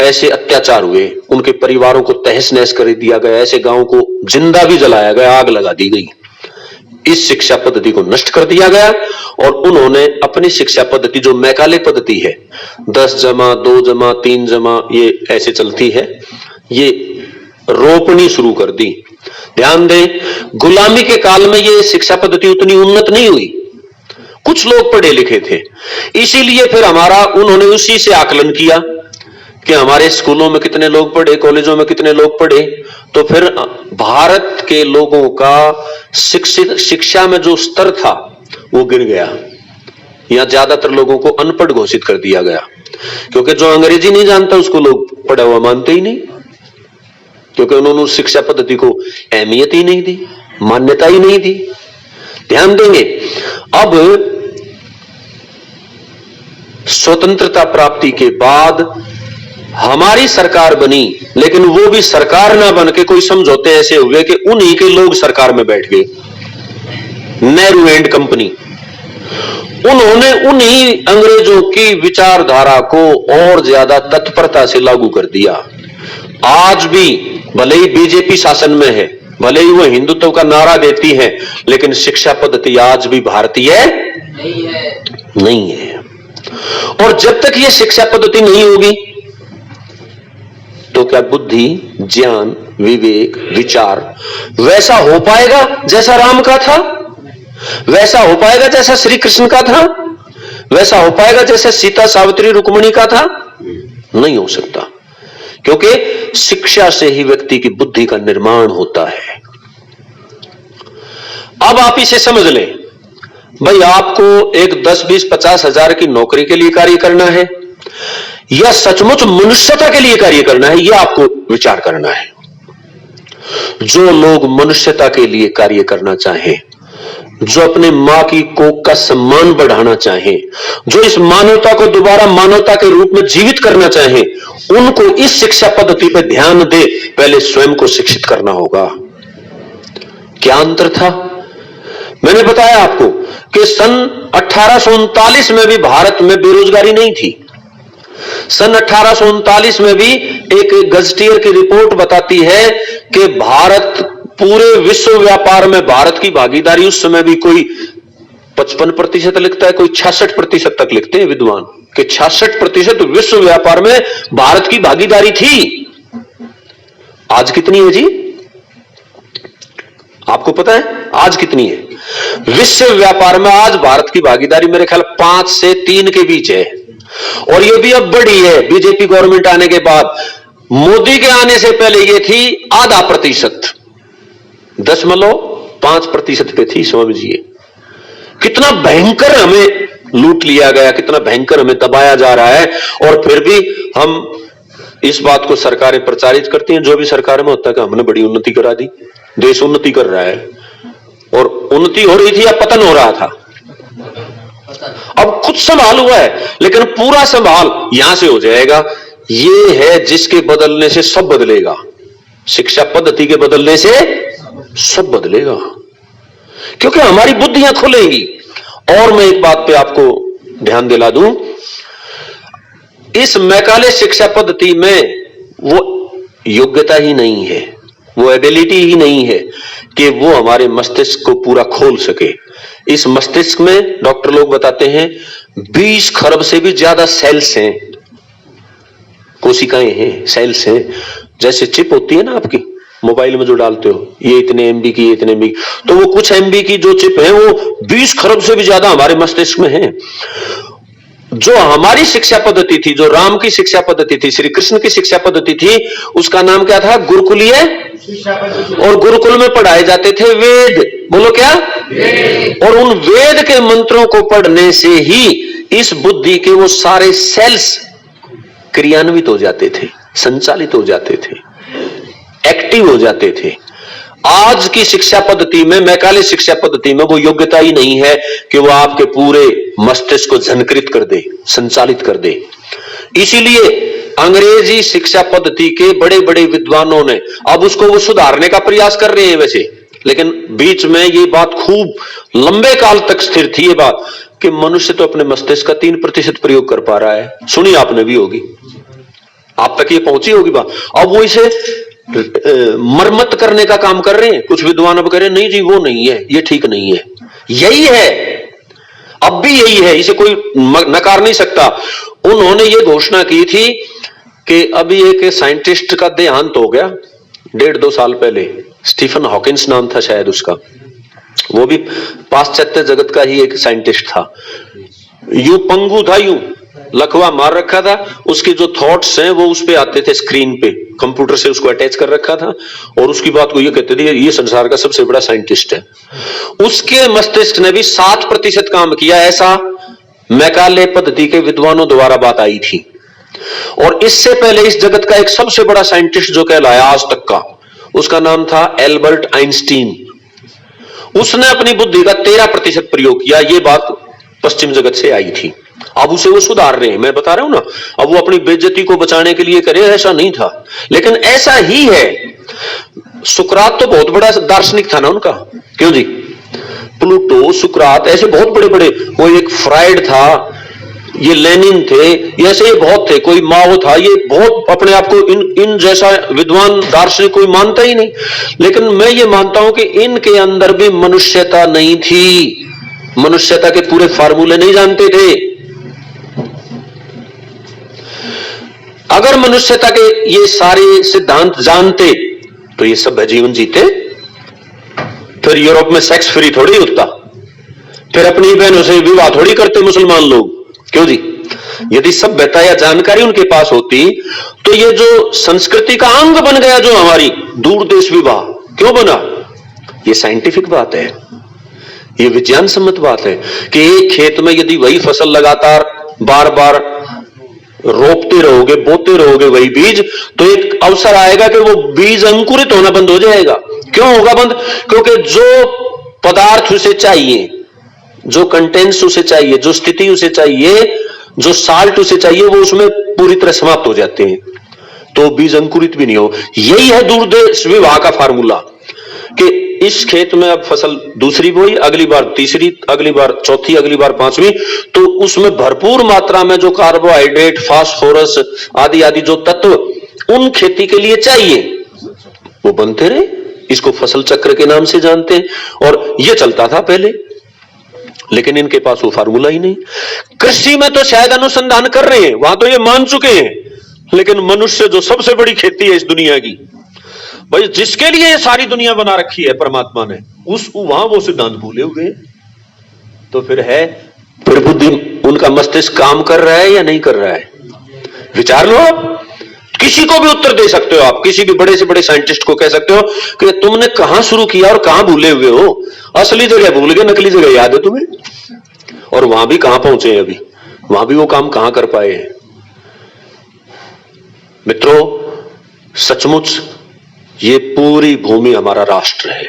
ऐसे अत्याचार हुए, उनके परिवारों को तहस नहस कर दिया गया, ऐसे गांव को जिंदा भी जलाया गया, आग लगा दी गई। इस शिक्षा पद्धति को नष्ट कर दिया गया और उन्होंने अपनी शिक्षा पद्धति, जो मैकाले पद्धति है, 10 जमा 2 जमा 3 जमा ये ऐसे चलती है, ये रोपनी शुरू कर दी। ध्यान दें, गुलामी के काल में ये शिक्षा पद्धति उतनी उन्नत नहीं हुई, कुछ लोग पढ़े लिखे थे, इसीलिए फिर उन्होंने उसी से आकलन किया कि हमारे स्कूलों में कितने लोग पढ़े, कॉलेजों में कितने लोग पढ़े, तो फिर भारत के लोगों का शिक्षा में जो स्तर था वो गिर गया। यहां ज्यादातर लोगों को अनपढ़ घोषित कर दिया गया, क्योंकि जो अंग्रेजी नहीं जानता उसको लोग पढ़ा हुआ मानते ही नहीं, क्योंकि उन्होंने उस शिक्षा पद्धति को अहमियत ही नहीं दी, मान्यता ही नहीं दी। ध्यान देंगे, अब स्वतंत्रता प्राप्ति के बाद हमारी सरकार बनी, लेकिन वो भी सरकार ना बन के कोई समझौते ऐसे हुए कि उन्हीं के लोग सरकार में बैठ गए। नेहरू एंड कंपनी, उन्होंने उन्हीं अंग्रेजों की विचारधारा को और ज्यादा तत्परता से लागू कर दिया। आज भी भले ही बीजेपी शासन में है, भले ही वो हिंदुत्व का नारा देती है, लेकिन शिक्षा पद्धति आज भी भारतीय नहीं है। और जब तक ये शिक्षा पद्धति नहीं होगी तो क्या बुद्धि, ज्ञान, विवेक, विचार वैसा हो पाएगा जैसा राम का था? वैसा हो पाएगा जैसा श्री कृष्ण का था? वैसा हो पाएगा जैसा सीता, सावित्री, रुक्मिणी का था? नहीं हो सकता, क्योंकि शिक्षा से ही व्यक्ति की बुद्धि का निर्माण होता है। अब आप इसे समझ लें, भाई आपको एक 10, 20, 50 हजार की नौकरी के लिए कार्य करना है या सचमुच मनुष्यता के लिए कार्य करना है, यह आपको विचार करना है। जो लोग मनुष्यता के लिए कार्य करना चाहें, जो अपने मां की कोख का सम्मान बढ़ाना चाहें, जो इस मानवता को दोबारा मानवता के रूप में जीवित करना चाहें, उनको इस शिक्षा पद्धति पर ध्यान दे, पहले स्वयं को शिक्षित करना होगा। क्या अंतर था? मैंने बताया आपको कि सन 1839 में भी भारत में बेरोजगारी नहीं थी। सन 1839 में भी एक गजटियर की रिपोर्ट बताती है कि भारत पूरे विश्व व्यापार में भारत की भागीदारी उस समय भी कोई 55% लिखता है, कोई 66% तक लिखते हैं विद्वान कि 66% विश्व व्यापार में भारत की भागीदारी थी। आज कितनी है जी? आपको पता है आज कितनी है? विश्व व्यापार में आज भारत की भागीदारी मेरे ख्याल 5 से 3 के बीच है, और ये भी अब बढ़ी है बीजेपी गवर्नमेंट आने के बाद। मोदी के आने से पहले ये थी 0.5%, 0.5% पे थी। समझिए कितना भयंकर हमें लूट लिया गया, कितना भयंकर हमें दबाया जा रहा है, और फिर भी हम इस बात को सरकारें प्रचारित करती हैं। जो भी सरकार में होता है कि हमने बड़ी उन्नति करा दी, देश उन्नति कर रहा है, और उन्नति हो रही थी या पतन हो रहा था? अब कुछ संभाल हुआ है, लेकिन पूरा संभाल यहां से हो जाएगा। ये है जिसके बदलने से सब बदलेगा। शिक्षा पद्धति के बदलने से सब बदलेगा, क्योंकि हमारी बुद्धियां खुलेंगी। और मैं एक बात पे आपको ध्यान दिला दूं, इस मैकाले शिक्षा पद्धति में वो योग्यता ही नहीं है, वो एबिलिटी ही नहीं है कि वो हमारे मस्तिष्क को पूरा खोल सके। इस मस्तिष्क में डॉक्टर लोग बताते हैं 20 खरब से भी ज्यादा सेल्स हैं, कोशिकाएं हैं, सेल्स हैं। जैसे चिप होती है ना आपकी मोबाइल में जो डालते हो, ये इतने एमबी की, ये इतने एमबी, तो वो कुछ एमबी की जो चिप है वो 20 खरब से भी ज्यादा हमारे मस्तिष्क में है। जो हमारी शिक्षा पद्धति थी, जो राम की शिक्षा पद्धति थी, श्री कृष्ण की शिक्षा पद्धति थी, उसका नाम क्या था? गुरुकुलीय। और गुरुकुल में पढ़ाए जाते थे वेद। बोलो क्या? वेद। और उन वेद के मंत्रों को पढ़ने से ही इस बुद्धि के वो सारे सेल्स क्रियान्वित हो जाते थे, संचालित हो जाते थे, एक्टिव हो जाते थे। आज की शिक्षा पद्धति में, मैकाले शिक्षा पद्धति में वो योग्यता ही नहीं है कि वो आपके पूरे मस्तिष्क को झनकृत कर दे, संचालित कर दे। इसीलिए अंग्रेजी शिक्षा पद्धति के बड़े बड़े विद्वानों ने अब उसको वो सुधारने का प्रयास कर रहे हैं वैसे, लेकिन बीच में ये बात खूब लंबे काल तक स्थिर थी, ये बात कि मनुष्य तो अपने मस्तिष्क का 3% प्रयोग कर पा रहा है। सुनी आपने भी होगी, आप तक ये पहुंची होगी बात। अब वो इसे मरम्मत करने का काम कर रहे हैं। कुछ विद्वान अब कह रहे हैं नहीं जी वो नहीं है, ये ठीक नहीं है। यही है, अब भी यही है, इसे कोई नकार नहीं सकता। उन्होंने ये घोषणा की थी कि अभी एक साइंटिस्ट का देहांत हो गया 1.5-2 साल पहले, स्टीफन हॉकिंस नाम था शायद उसका। वो भी पाश्चात्य जगत का ही एक साइंटिस्ट था। यूं पंगु था, यूं लकवा मार रखा था, उसके जो थॉट्स हैं वो उस पे आते थे स्क्रीन पे, कंप्यूटर से उसको अटैच कर रखा था और उसकी बात को ये कहते थे ये संसार का सबसे बड़ा साइंटिस्ट है। उसके मस्तिष्क ने भी 7% काम किया, ऐसा मैकाले पद्धति के विद्वानों द्वारा बात आई थी। और इससे पहले इस जगत का एक सबसे बड़ा साइंटिस्ट जो कहलाया आज तक का, उसका नाम था एल्बर्ट आइंस्टीन। उसने अपनी बुद्धि का 13% प्रयोग किया। ये बात पश्चिम जगत से आई थी। अब उसे वो सुधार रहे हैं, मैं बता रहा हूं ना। अब वो अपनी बेइज्जती को बचाने के लिए करे, ऐसा नहीं था, लेकिन ऐसा ही है। सुकरात तो बहुत बड़ा दार्शनिक था ना उनका, क्यों जी? प्लूटो, सुकरात, ऐसे बहुत बड़े बड़े, कोई एक फ्राइड था, ये लेनिन थे, ऐसे ये बहुत थे, कोई माओ था, ये बहुत अपने आप को इन जैसा विद्वान दार्शनिक कोई मानता ही नहीं। लेकिन मैं ये मानता हूं कि इनके अंदर भी मनुष्यता नहीं थी, मनुष्यता के पूरे फार्मूले नहीं जानते थे। अगर मनुष्यता के ये सारे सिद्धांत जानते तो ये सब जीवन जीते। फिर यूरोप में सेक्स फ्री थोड़ी होता, फिर अपनी बहनों से विवाह थोड़ी करते मुसलमान लोग, क्यों जी? यदि सभ्यता या जानकारी उनके पास होती तो ये जो संस्कृति का अंग बन गया जो हमारी दूर देश विवाह, क्यों बना? ये साइंटिफिक बात है, ये विज्ञान सम्मत बात है कि एक खेत में यदि वही फसल लगातार बार बार रोपते रहोगे, बोते रहोगे वही बीज, तो एक अवसर आएगा कि वो बीज अंकुरित होना बंद हो जाएगा। क्यों होगा बंद? क्योंकि जो पदार्थ उसे चाहिए, जो कंटेंट्स उसे चाहिए, जो स्थिति उसे चाहिए, जो साल्ट उसे चाहिए, वो उसमें पूरी तरह समाप्त हो जाते हैं, तो बीज अंकुरित भी नहीं हो। यही है दूरदेश विवाह का फार्मूला कि इस खेत में अब फसल दूसरी बोई, अगली बार तीसरी, अगली बार चौथी, अगली बार पांचवी, तो उसमें भरपूर मात्रा में जो कार्बोहाइड्रेट, फास्फोरस आदि आदि जो तत्व उन खेती के लिए चाहिए वो बनते रहे। इसको फसल चक्र के नाम से जानते हैं और ये चलता था पहले, लेकिन इनके पास वो फार्मूला ही नहीं। कृषि में तो शायद अनुसंधान कर रहे हैं, वहां तो ये मान चुके हैं, लेकिन मनुष्य जो सबसे बड़ी खेती है इस दुनिया की, भाई जिसके लिए ये सारी दुनिया बना रखी है परमात्मा ने, वहां वो सिद्धांत भूले हुए। तो फिर बुद्धि, उनका मस्तिष्क काम कर रहा है या नहीं कर रहा है? विचार लो आप। किसी को भी उत्तर दे सकते हो आप, किसी भी बड़े से बड़े साइंटिस्ट को कह सकते हो कि तुमने कहां शुरू किया और कहां भूले हुए हो। असली जगह भूल गए, नकली जगह याद है तुम्हें, और वहां भी कहां पहुंचे हैं अभी, वहां भी वो काम कहां कर पाए हैं। मित्रों, सचमुच ये पूरी भूमि हमारा राष्ट्र है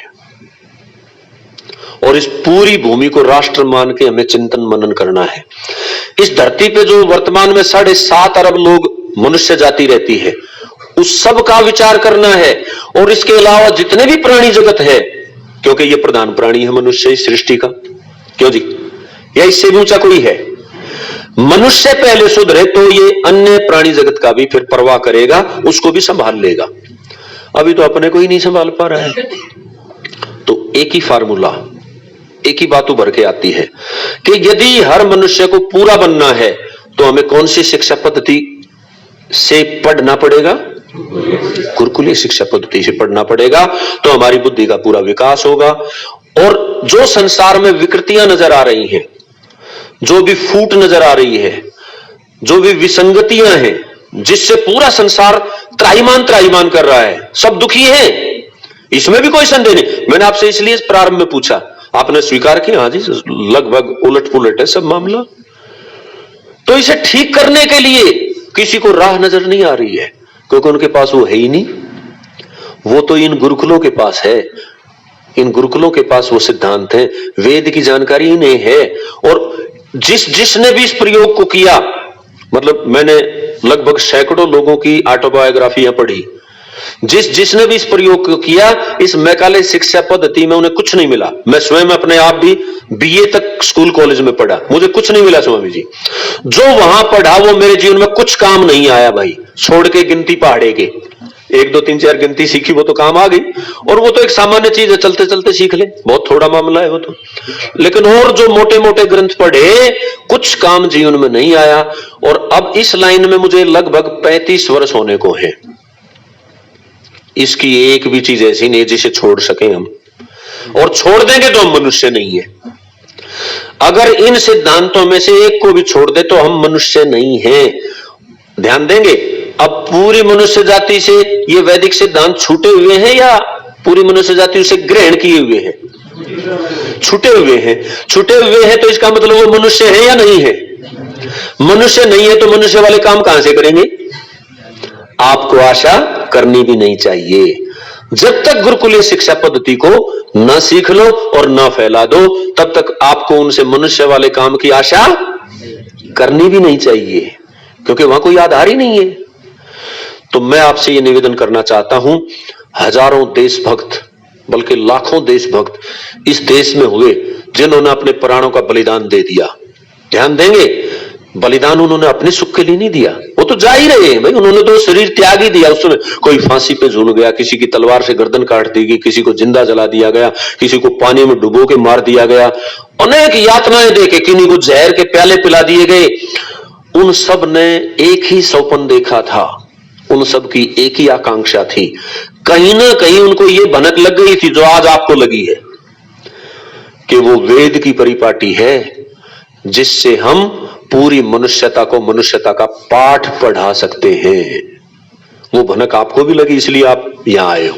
और इस पूरी भूमि को राष्ट्र मान के हमें चिंतन मनन करना है। इस धरती पे जो वर्तमान में 7.5 अरब लोग मनुष्य जाति रहती है, उस सब का विचार करना है। और इसके अलावा जितने भी प्राणी जगत है, क्योंकि ये प्रधान प्राणी है मनुष्य इस सृष्टि का, क्यों जी? या इससे भी ऊंचा कोई है? मनुष्य पहले सुधरे तो ये अन्य प्राणी जगत का भी फिर परवाह करेगा, उसको भी संभाल लेगा। अभी तो अपने को ही नहीं संभाल पा रहा है। तो एक ही फार्मूला, एक ही बात उभर के आती है कि यदि हर मनुष्य को पूरा बनना है तो हमें कौन सी शिक्षा पद्धति से पढ़ना पड़ेगा? गुरुकुलीय शिक्षा पद्धति से पढ़ना पड़ेगा, तो हमारी बुद्धि का पूरा विकास होगा। और जो संसार में विकृतियां नजर आ रही हैं, जो भी फूट नजर आ रही है, जो भी विसंगतियां हैं, जिससे पूरा संसार त्राहिमाम त्राहिमाम कर रहा है, सब दुखी है, इसमें भी कोई संदेह नहीं। मैंने आपसे इसलिए प्रारंभ में पूछा, आपने स्वीकार किया, हाँ जी लगभग उलट पुलट है सब मामला। तो इसे ठीक करने के लिए किसी को राह नजर नहीं आ रही है, क्योंकि उनके पास वो है ही नहीं। वो तो इन गुरुकुलों के पास है, इन गुरुकुलों के पास वो सिद्धांत है, वेद की जानकारी इन्हें है। और जिसने भी इस प्रयोग को किया, मतलब मैंने लगभग सैकड़ों लोगों की ऑटोबायोग्राफियां पढ़ी, जिसने भी इस प्रयोग को किया, इस मैकाले शिक्षा पद्धति में उन्हें कुछ नहीं मिला। मैं स्वयं अपने आप भी बीए तक स्कूल कॉलेज में पढ़ा, मुझे कुछ नहीं मिला स्वामी जी। जो वहां पढ़ा वो मेरे जीवन में कुछ काम नहीं आया भाई, छोड़ के गिनती पहाड़े के 1 2 3 4 गिनती सीखी, वो तो काम आ गई, और वो तो एक सामान्य चीज है, चलते चलते सीख ले, बहुत थोड़ा मामला है वो तो। लेकिन और जो मोटे मोटे ग्रंथ पढ़े, कुछ काम जीवन में नहीं आया। और अब इस लाइन में मुझे लगभग 35 वर्ष होने को है। इसकी एक भी चीज ऐसी नहीं जिसे छोड़ सके हम, और छोड़ देंगे तो हम मनुष्य नहीं है। अगर इन सिद्धांतों में से एक को भी छोड़ दे तो हम मनुष्य नहीं हैं। ध्यान देंगे, अब पूरी मनुष्य जाति से ये वैदिक सिद्धांत छूटे हुए हैं या पूरी मनुष्य जाति उसे ग्रहण किए हुए हैं? छूटे हुए हैं। छूटे हुए हैं तो इसका मतलब वो मनुष्य है या नहीं है? मनुष्य नहीं है तो मनुष्य वाले काम कहां से करेंगे? आपको आशा करनी भी नहीं चाहिए। जब तक गुरुकुलीय शिक्षा पद्धति को न सीख लो और न फैला दो, तब तक आपको उनसे मनुष्य वाले काम की आशा करनी भी नहीं चाहिए, क्योंकि वहां कोई आधार ही नहीं है। तो मैं आपसे ये निवेदन करना चाहता हूं, हजारों देशभक्त बल्कि लाखों देशभक्त इस देश में हुए जिन्होंने अपने प्राणों का बलिदान दे दिया। ध्यान देंगे, बलिदान उन्होंने अपने सुख के लिए नहीं दिया, वो तो जा ही रहे हैं भाई, उन्होंने तो शरीर त्याग ही दिया। उसमें कोई फांसी पे झूल गया, किसी की तलवार से गर्दन काट दी गई, किसी को जिंदा जला दिया गया, किसी को पानी में डुबो के मार दिया गया, अनेक यातनाएं देके किन्हीं को जहर के प्याले पिला दिए गए। उन सब ने एक ही सपन देखा था, उन सब की एक ही आकांक्षा थी। कहीं ना कहीं उनको ये भनक लग गई थी जो आज आपको लगी है, कि वो वेद की परिपाटी है जिससे हम पूरी मनुष्यता को मनुष्यता का पाठ पढ़ा सकते हैं। वो भनक आपको भी लगी, इसलिए आप यहां आए हो।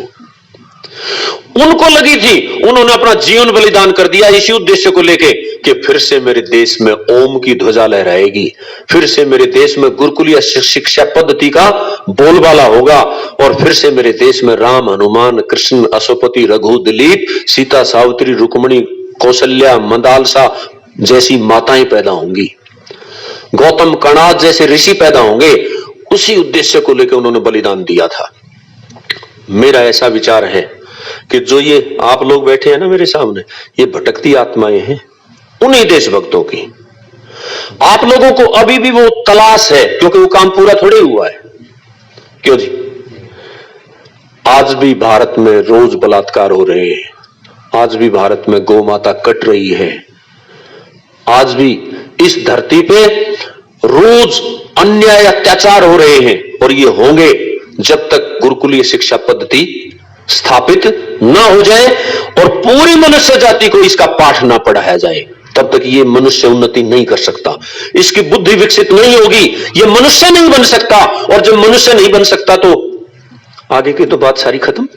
उनको लगी थी, उन्होंने अपना जीवन बलिदान कर दिया इसी उद्देश्य को लेके कि फिर से मेरे देश में ओम की ध्वजा लहराएगी, फिर से मेरे देश में गुरुकुलीय शिक्षा पद्धति का बोलबाला होगा, और फिर से मेरे देश में राम, हनुमान, कृष्ण, अशोपति, रघु, दिलीप, सीता, सावित्री, रुक्मणी, कौशल्या, मंदालसा जैसी माताएं पैदा होंगी, गौतम, कणाद जैसे ऋषि पैदा होंगे। उसी उद्देश्य को लेकर उन्होंने बलिदान दिया था। मेरा ऐसा विचार है कि जो ये आप लोग बैठे हैं ना मेरे सामने, ये भटकती आत्माएं हैं उन्हीं देशभक्तों की। आप लोगों को अभी भी वो तलाश है, क्योंकि वो काम पूरा थोड़े हुआ है। क्यों जी? आज भी भारत में रोज बलात्कार हो रहे हैं, आज भी भारत में गौ माता कट रही है, आज भी इस धरती पे रोज अन्याय अत्याचार हो रहे हैं, और ये होंगे जब तक गुरुकुलीय शिक्षा पद्धति स्थापित ना हो जाए और पूरी मनुष्य जाति को इसका पाठ ना पढ़ाया जाए, तब तक ये मनुष्य उन्नति नहीं कर सकता, इसकी बुद्धि विकसित नहीं होगी, ये मनुष्य नहीं बन सकता। और जब मनुष्य नहीं बन सकता तो आगे की तो बात सारी खत्म।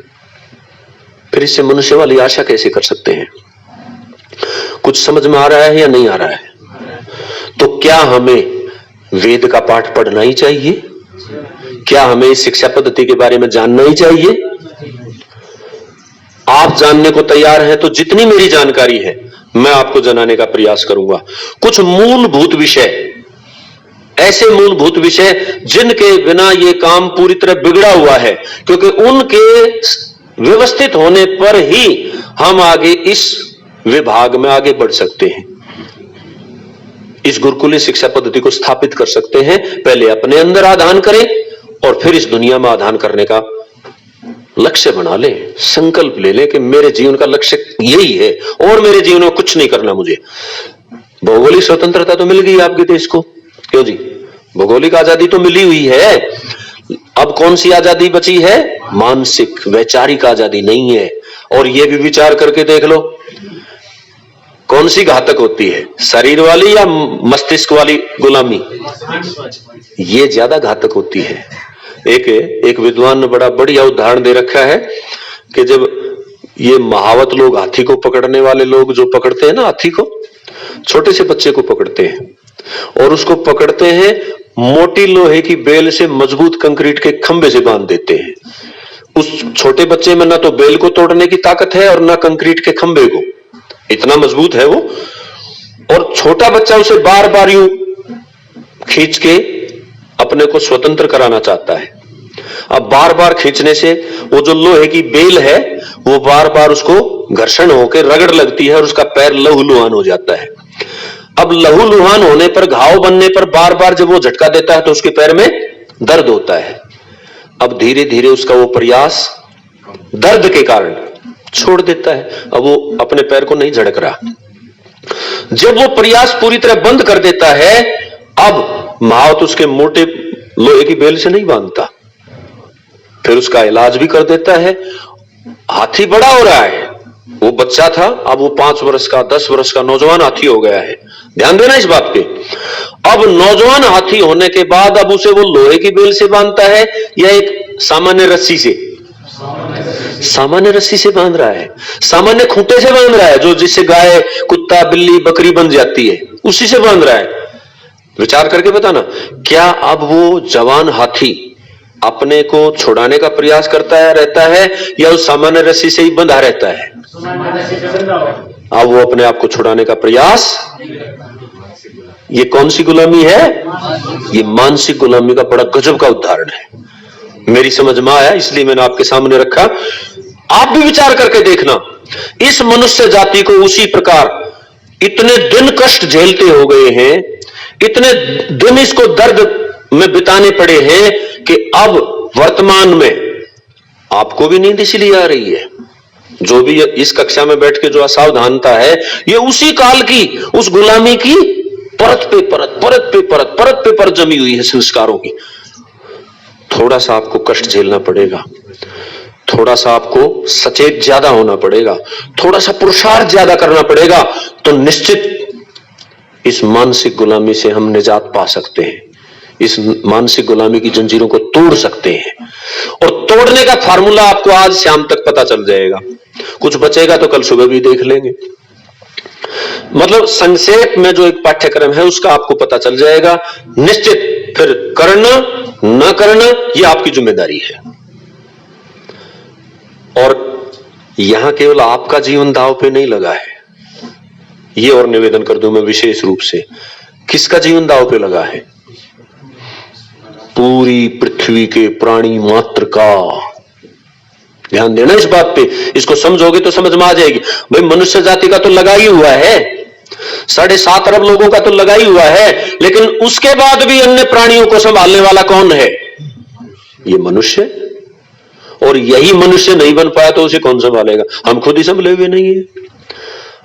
फिर इससे मनुष्य वाली आशा कैसे कर सकते हैं? कुछ समझ में आ रहा है या नहीं आ रहा है? तो क्या हमें वेद का पाठ पढ़ना ही चाहिए? क्या हमें इस शिक्षा पद्धति के बारे में जानना ही चाहिए? आप जानने को तैयार हैं तो जितनी मेरी जानकारी है मैं आपको जनाने का प्रयास करूंगा। कुछ मूलभूत विषय, ऐसे मूलभूत विषय जिनके बिना ये काम पूरी तरह बिगड़ा हुआ है, क्योंकि उनके व्यवस्थित होने पर ही हम आगे इस विभाग में आगे बढ़ सकते हैं, इस गुरुकुलीय शिक्षा पद्धति को स्थापित कर सकते हैं। पहले अपने अंदर आधान करें और फिर इस दुनिया में आधान करने का लक्ष्य बना ले, संकल्प ले ले कि मेरे जीवन का लक्ष्य यही है और मेरे जीवन में कुछ नहीं करना मुझे। भौगोलिक स्वतंत्रता तो मिल गई आपके देश को, क्यों जी? भौगोलिक आजादी तो मिली हुई है, अब कौन सी आजादी बची है? मानसिक वैचारिक आजादी नहीं है। और ये भी विचार करके देख लो, कौन सी घातक होती है, शरीर वाली या मस्तिष्क वाली गुलामी? ये ज्यादा घातक होती है। एक विद्वान ने बड़ा बढ़िया उदाहरण दे रखा है कि जब ये महावत लोग, हाथी को पकड़ने वाले लोग जो पकड़ते हैं ना, हाथी को, छोटे से बच्चे को पकड़ते हैं और उसको पकड़ते हैं, मोटी लोहे की बेल से मजबूत कंक्रीट के खंभे से बांध देते हैं। उस छोटे बच्चे में ना तो बेल को तोड़ने की ताकत है और ना कंक्रीट के खंभे को, इतना मजबूत है वो। और छोटा बच्चा उसे बार बार यूं खींच के अपने को स्वतंत्र कराना चाहता है। अब बार बार खींचने से वो जो लोहे की बेल है वो बार बार उसको घर्षण होकर रगड़ लगती है और उसका पैर लहूलुहान हो जाता है। अब लहूलुहान होने पर, घाव बनने पर बार बार जब वो झटका देता है तो उसके पैर में दर्द होता है। अब धीरे धीरे उसका वो प्रयास दर्द के कारण छोड़ देता है, अब वो अपने पैर को नहीं झड़क रहा। जब वो प्रयास पूरी तरह बंद कर देता है, अब महावत उसके मोटे लोहे की बेल से नहीं बांधता, फिर उसका इलाज भी कर देता है। हाथी बड़ा हो रहा है, वो बच्चा था, अब वो 5 वर्ष का, 10 वर्ष का नौजवान हाथी हो गया है। ध्यान देना इस बात पे। अब नौजवान हाथी होने के बाद अब उसे वो लोहे की बेल से बांधता है या एक सामान्य रस्सी से? सामान्य रस्सी से बांध रहा है, सामान्य खूंटे से बांध रहा है, जो जिससे गाय, कुत्ता, बिल्ली, बकरी बन जाती है, उसी से बांध रहा है। विचार करके बताना, क्या अब वो जवान हाथी अपने को छुड़ाने का प्रयास करता है रहता है या उस सामान्य रस्सी से ही बंधा रहता है? अब वो अपने आप को छुड़ाने का प्रयास, ये कौन सी गुलामी है? ये मानसिक गुलामी का बड़ा गजब का उदाहरण है। मेरी समझ में आया इसलिए मैंने आपके सामने रखा। आप भी विचार करके देखना, इस मनुष्य जाति को उसी प्रकार इतने दिन कष्ट झेलते हो गए हैं, इतने दिन इसको दर्द में बिताने पड़े हैं कि अब वर्तमान में आपको भी नींद इसलिए आ रही है। जो भी इस कक्षा में बैठ के जो असावधानता है, ये उसी काल की, उस गुलामी की परत पे परत, परत पे परत, परत पे परत जमी हुई है संस्कारों की। थोड़ा सा आपको कष्ट झेलना पड़ेगा, थोड़ा सा आपको सचेत ज्यादा होना पड़ेगा, थोड़ा सा पुरुषार्थ ज्यादा करना पड़ेगा, तो निश्चित इस मानसिक गुलामी से हम निजात पा सकते हैं, इस मानसिक गुलामी की जंजीरों को तोड़ सकते हैं। और तोड़ने का फार्मूला आपको आज शाम तक पता चल जाएगा, कुछ बचेगा तो कल सुबह भी देख लेंगे। मतलब संक्षेप में जो एक पाठ्यक्रम है उसका आपको पता चल जाएगा। निश्चित फिर करना न करना ये आपकी जिम्मेदारी है। और यहां केवल आपका जीवन दांव पे नहीं लगा है, ये और निवेदन कर दूं मैं विशेष रूप से, किसका जीवन दांव पे लगा है? पूरी पृथ्वी के प्राणी मात्र का। ध्यान देना इस बात पे, इसको समझोगे तो समझ में आ जाएगी। भाई मनुष्य जाति का तो लगा ही हुआ है, 7.5 अरब लोगों का तो लगा ही हुआ है, लेकिन उसके बाद भी अन्य प्राणियों को संभालने वाला कौन है? ये मनुष्य। और यही मनुष्य नहीं बन पाया तो उसे कौन संभालेगा? हम खुद ही संभले हुए नहीं है।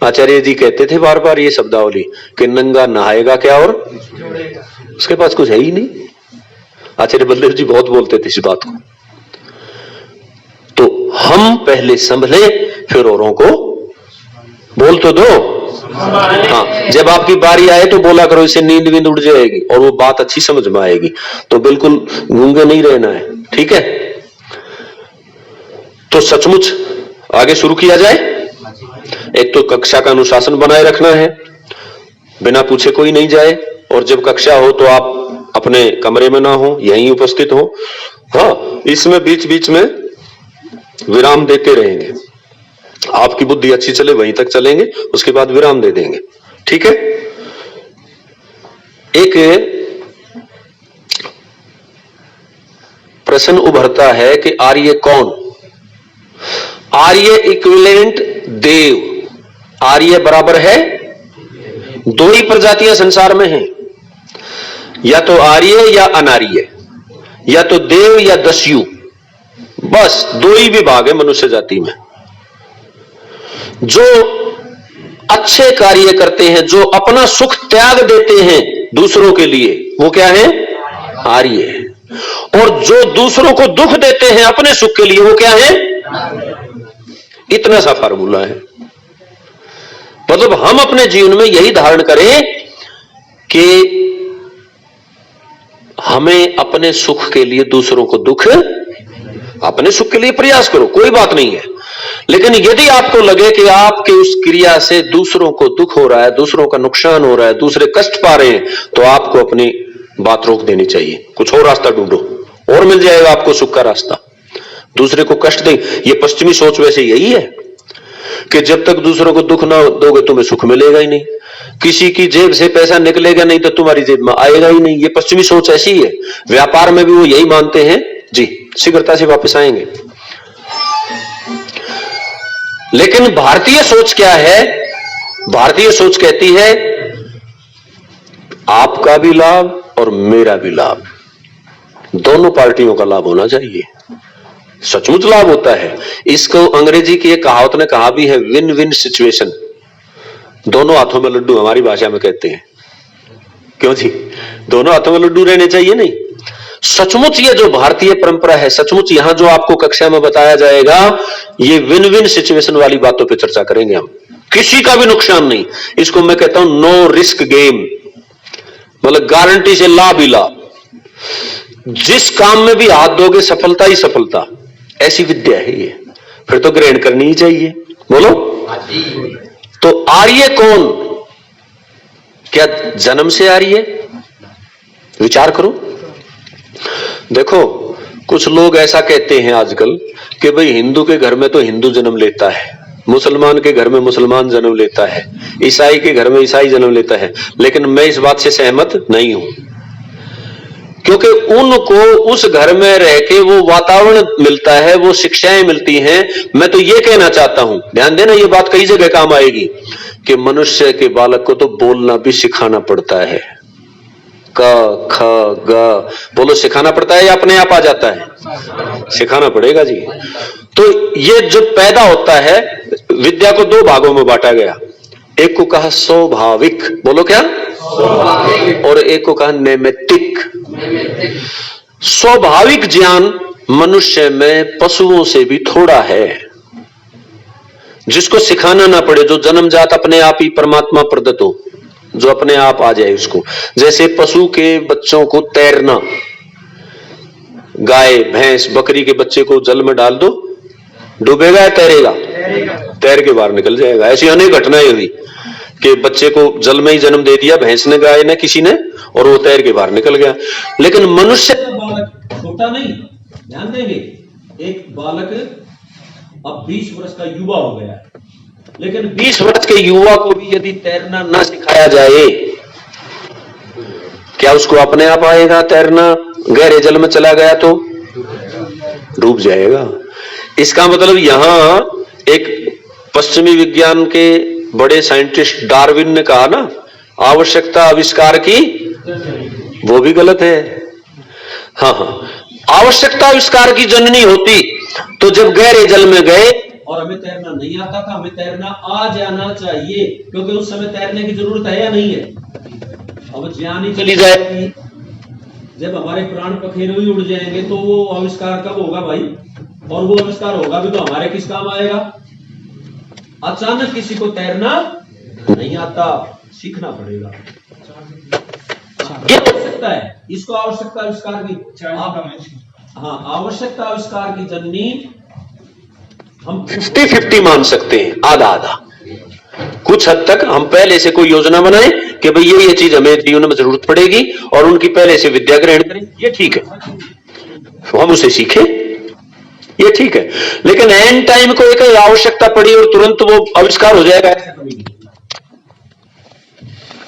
आचार्य जी कहते थे बार बार ये शब्दावली कि नंगा नहाएगा क्या और उसके पास कुछ है ही नहीं। आचार्य बलदेव जी बहुत बोलते थे इस बात को। तो हम पहले संभले फिर औरों को बोल तो दो। हाँ, जब आपकी बारी आए तो बोला करो, इससे नींद वींद उड़ जाएगी और वो बात अच्छी समझ में आएगी। तो बिल्कुल गूंगे नहीं रहना है, ठीक है? तो सचमुच आगे शुरू किया जाए। एक तो कक्षा का अनुशासन बनाए रखना है, बिना पूछे कोई नहीं जाए, और जब कक्षा हो तो आप अपने कमरे में ना हो, यहीं उपस्थित हो। हाँ, इसमें बीच बीच में विराम देते रहेंगे, आपकी बुद्धि अच्छी चले वहीं तक चलेंगे, उसके बाद विराम दे देंगे, ठीक है? एक प्रश्न उभरता है कि आर्य कौन? आर्य इक्विवेलेंट देव। आर्य बराबर है, 2 ही प्रजातियां संसार में हैं, या तो आर्य या अनार्य, या तो देव या दस्यु, बस 2 ही विभाग है मनुष्य जाति में। जो अच्छे कार्य करते हैं, जो अपना सुख त्याग देते हैं दूसरों के लिए, वो क्या है? आर्य है। और जो दूसरों को दुख देते हैं अपने सुख के लिए, वो क्या है? इतना सा फार्मूला है। मतलब हम अपने जीवन में यही धारण करें कि हमें अपने सुख के लिए दूसरों को दुख, अपने सुख के लिए प्रयास करो, कोई बात नहीं है। लेकिन यदि आपको लगे कि आपके उस क्रिया से दूसरों को दुख हो रहा है, दूसरों का नुकसान हो रहा है, दूसरे कष्ट पा रहे हैं, तो आपको अपनी बात रोक देनी चाहिए, कुछ और रास्ता ढूंढो, और मिल जाएगा आपको सुख का रास्ता। दूसरे को कष्ट दे, ये पश्चिमी सोच वैसे यही है कि जब तक दूसरों को दुख ना दोगे तुम्हें सुख मिलेगा ही नहीं, किसी की जेब से पैसा निकलेगा नहीं तो तुम्हारी जेब में आएगा ही नहीं। ये पश्चिमी सोच ऐसी है। व्यापार में भी वो यही मानते हैं जी। शीघ्रता से वापस आएंगे। लेकिन भारतीय सोच क्या है? भारतीय सोच कहती है आपका भी लाभ और मेरा भी लाभ, दोनों पार्टियों का लाभ होना चाहिए। सचमुच लाभ होता है। इसको अंग्रेजी की एक कहावत ने कहा भी है, विन विन सिचुएशन, दोनों हाथों में लड्डू, हमारी भाषा में कहते हैं। क्यों जी? दोनों हाथों में लड्डू रहने चाहिए नहीं। सचमुच ये जो भारतीय परंपरा है, सचमुच यहां जो आपको कक्षा में बताया जाएगा, ये विन विन सिचुएशन वाली बातों पे चर्चा करेंगे हम। किसी का भी नुकसान नहीं। इसको मैं कहता हूं नो रिस्क गेम, मतलब गारंटी से लाभ ही लाभ। जिस काम में भी हाथ दोगे सफलता ही सफलता, ऐसी विद्या है ये। फिर तो ग्रहण करनी ही चाहिए। बोलो। तो आर्य कौन? क्या जन्म से आर्य? विचार करो। देखो, कुछ लोग ऐसा कहते हैं आजकल कि भाई हिंदू के घर में तो हिंदू जन्म लेता है, मुसलमान के घर में मुसलमान जन्म लेता है, ईसाई के घर में ईसाई जन्म लेता है। लेकिन मैं इस बात से सहमत नहीं हूं, क्योंकि उनको उस घर में रह के वो वातावरण मिलता है, वो शिक्षाएं मिलती हैं। मैं तो ये कहना चाहता हूं, ध्यान देना, ये बात कई जगह काम आएगी, कि मनुष्य के बालक को तो बोलना भी सिखाना पड़ता है। क ख ग बोलो, सिखाना पड़ता है या अपने आप आ जाता है? सिखाना पड़ेगा जी। तो ये जो पैदा होता है, विद्या को दो भागों में बांटा गया। एक को कहा स्वाभाविक, बोलो क्या? स्वाभाविक। और एक को कहा नैमित्तिक। स्वाभाविक ज्ञान मनुष्य में पशुओं से भी थोड़ा है, जिसको सिखाना ना पड़े, जो जन्मजात अपने आप ही परमात्मा प्रदत्त हो, जो अपने आप आ जाए उसको। जैसे पशु के बच्चों को तैरना, गाय भैंस बकरी के बच्चे को जल में डाल दो, डूबेगा या तैरेगा? तैर के बाहर निकल जाएगा। ऐसी अनेक घटनाएं हुई कि बच्चे को जल में ही जन्म दे दिया, भैंस ने, गाय ने, किसी ने, और वो तैर के बाहर निकल गया। लेकिन मनुष्य बालक छोटा नहीं, ध्यान देंगे, एक बालक अब 20 वर्ष का युवा हो गया है, लेकिन 20 वर्ष के युवा को भी यदि तैरना ना सिखाया जाए, क्या उसको अपने आप आएगा तैरना? गहरे जल में चला गया तो डूब जाएगा। इसका मतलब यहां एक पश्चिमी विज्ञान के बड़े साइंटिस्ट डार्विन ने कहा ना, आवश्यकता आविष्कार की, वो भी गलत है। हाँ, आवश्यकता आविष्कार की जननी होती तो जब गहरे जल में गए और हमें तैरना नहीं आता था, हमें तैरना आ जाना चाहिए, क्योंकि उस समय तैरने की जरूरत है या नहीं है? अब जान ही चली जाएगी। जब हमारे प्राण पखेरु ही उड़ जाएंगे तो वो आविष्कार कब होगा भाई? और वो आविष्कार होगा भी तो हमारे किस काम आएगा? अचानक किसी को तैरना नहीं आता, सीखना पड़ेगा। ये आवश्यकता है, इसको आवश्यकता आविष्कार की, हाँ, आवश्यकता आविष्कार की जननी हम 50-50 मान सकते हैं, आधा आधा। कुछ हद तक हम पहले से कोई योजना बनाएं कि भाई ये चीज हमें जीवन में जरूरत पड़ेगी, और उनकी पहले से विद्या ग्रहण करें, ये ठीक है, तो हम उसे सीखें, ये ठीक है। लेकिन एंड टाइम को एक आवश्यकता पड़ी और तुरंत वो आविष्कार हो जाएगा, ऐसा कभी नहीं।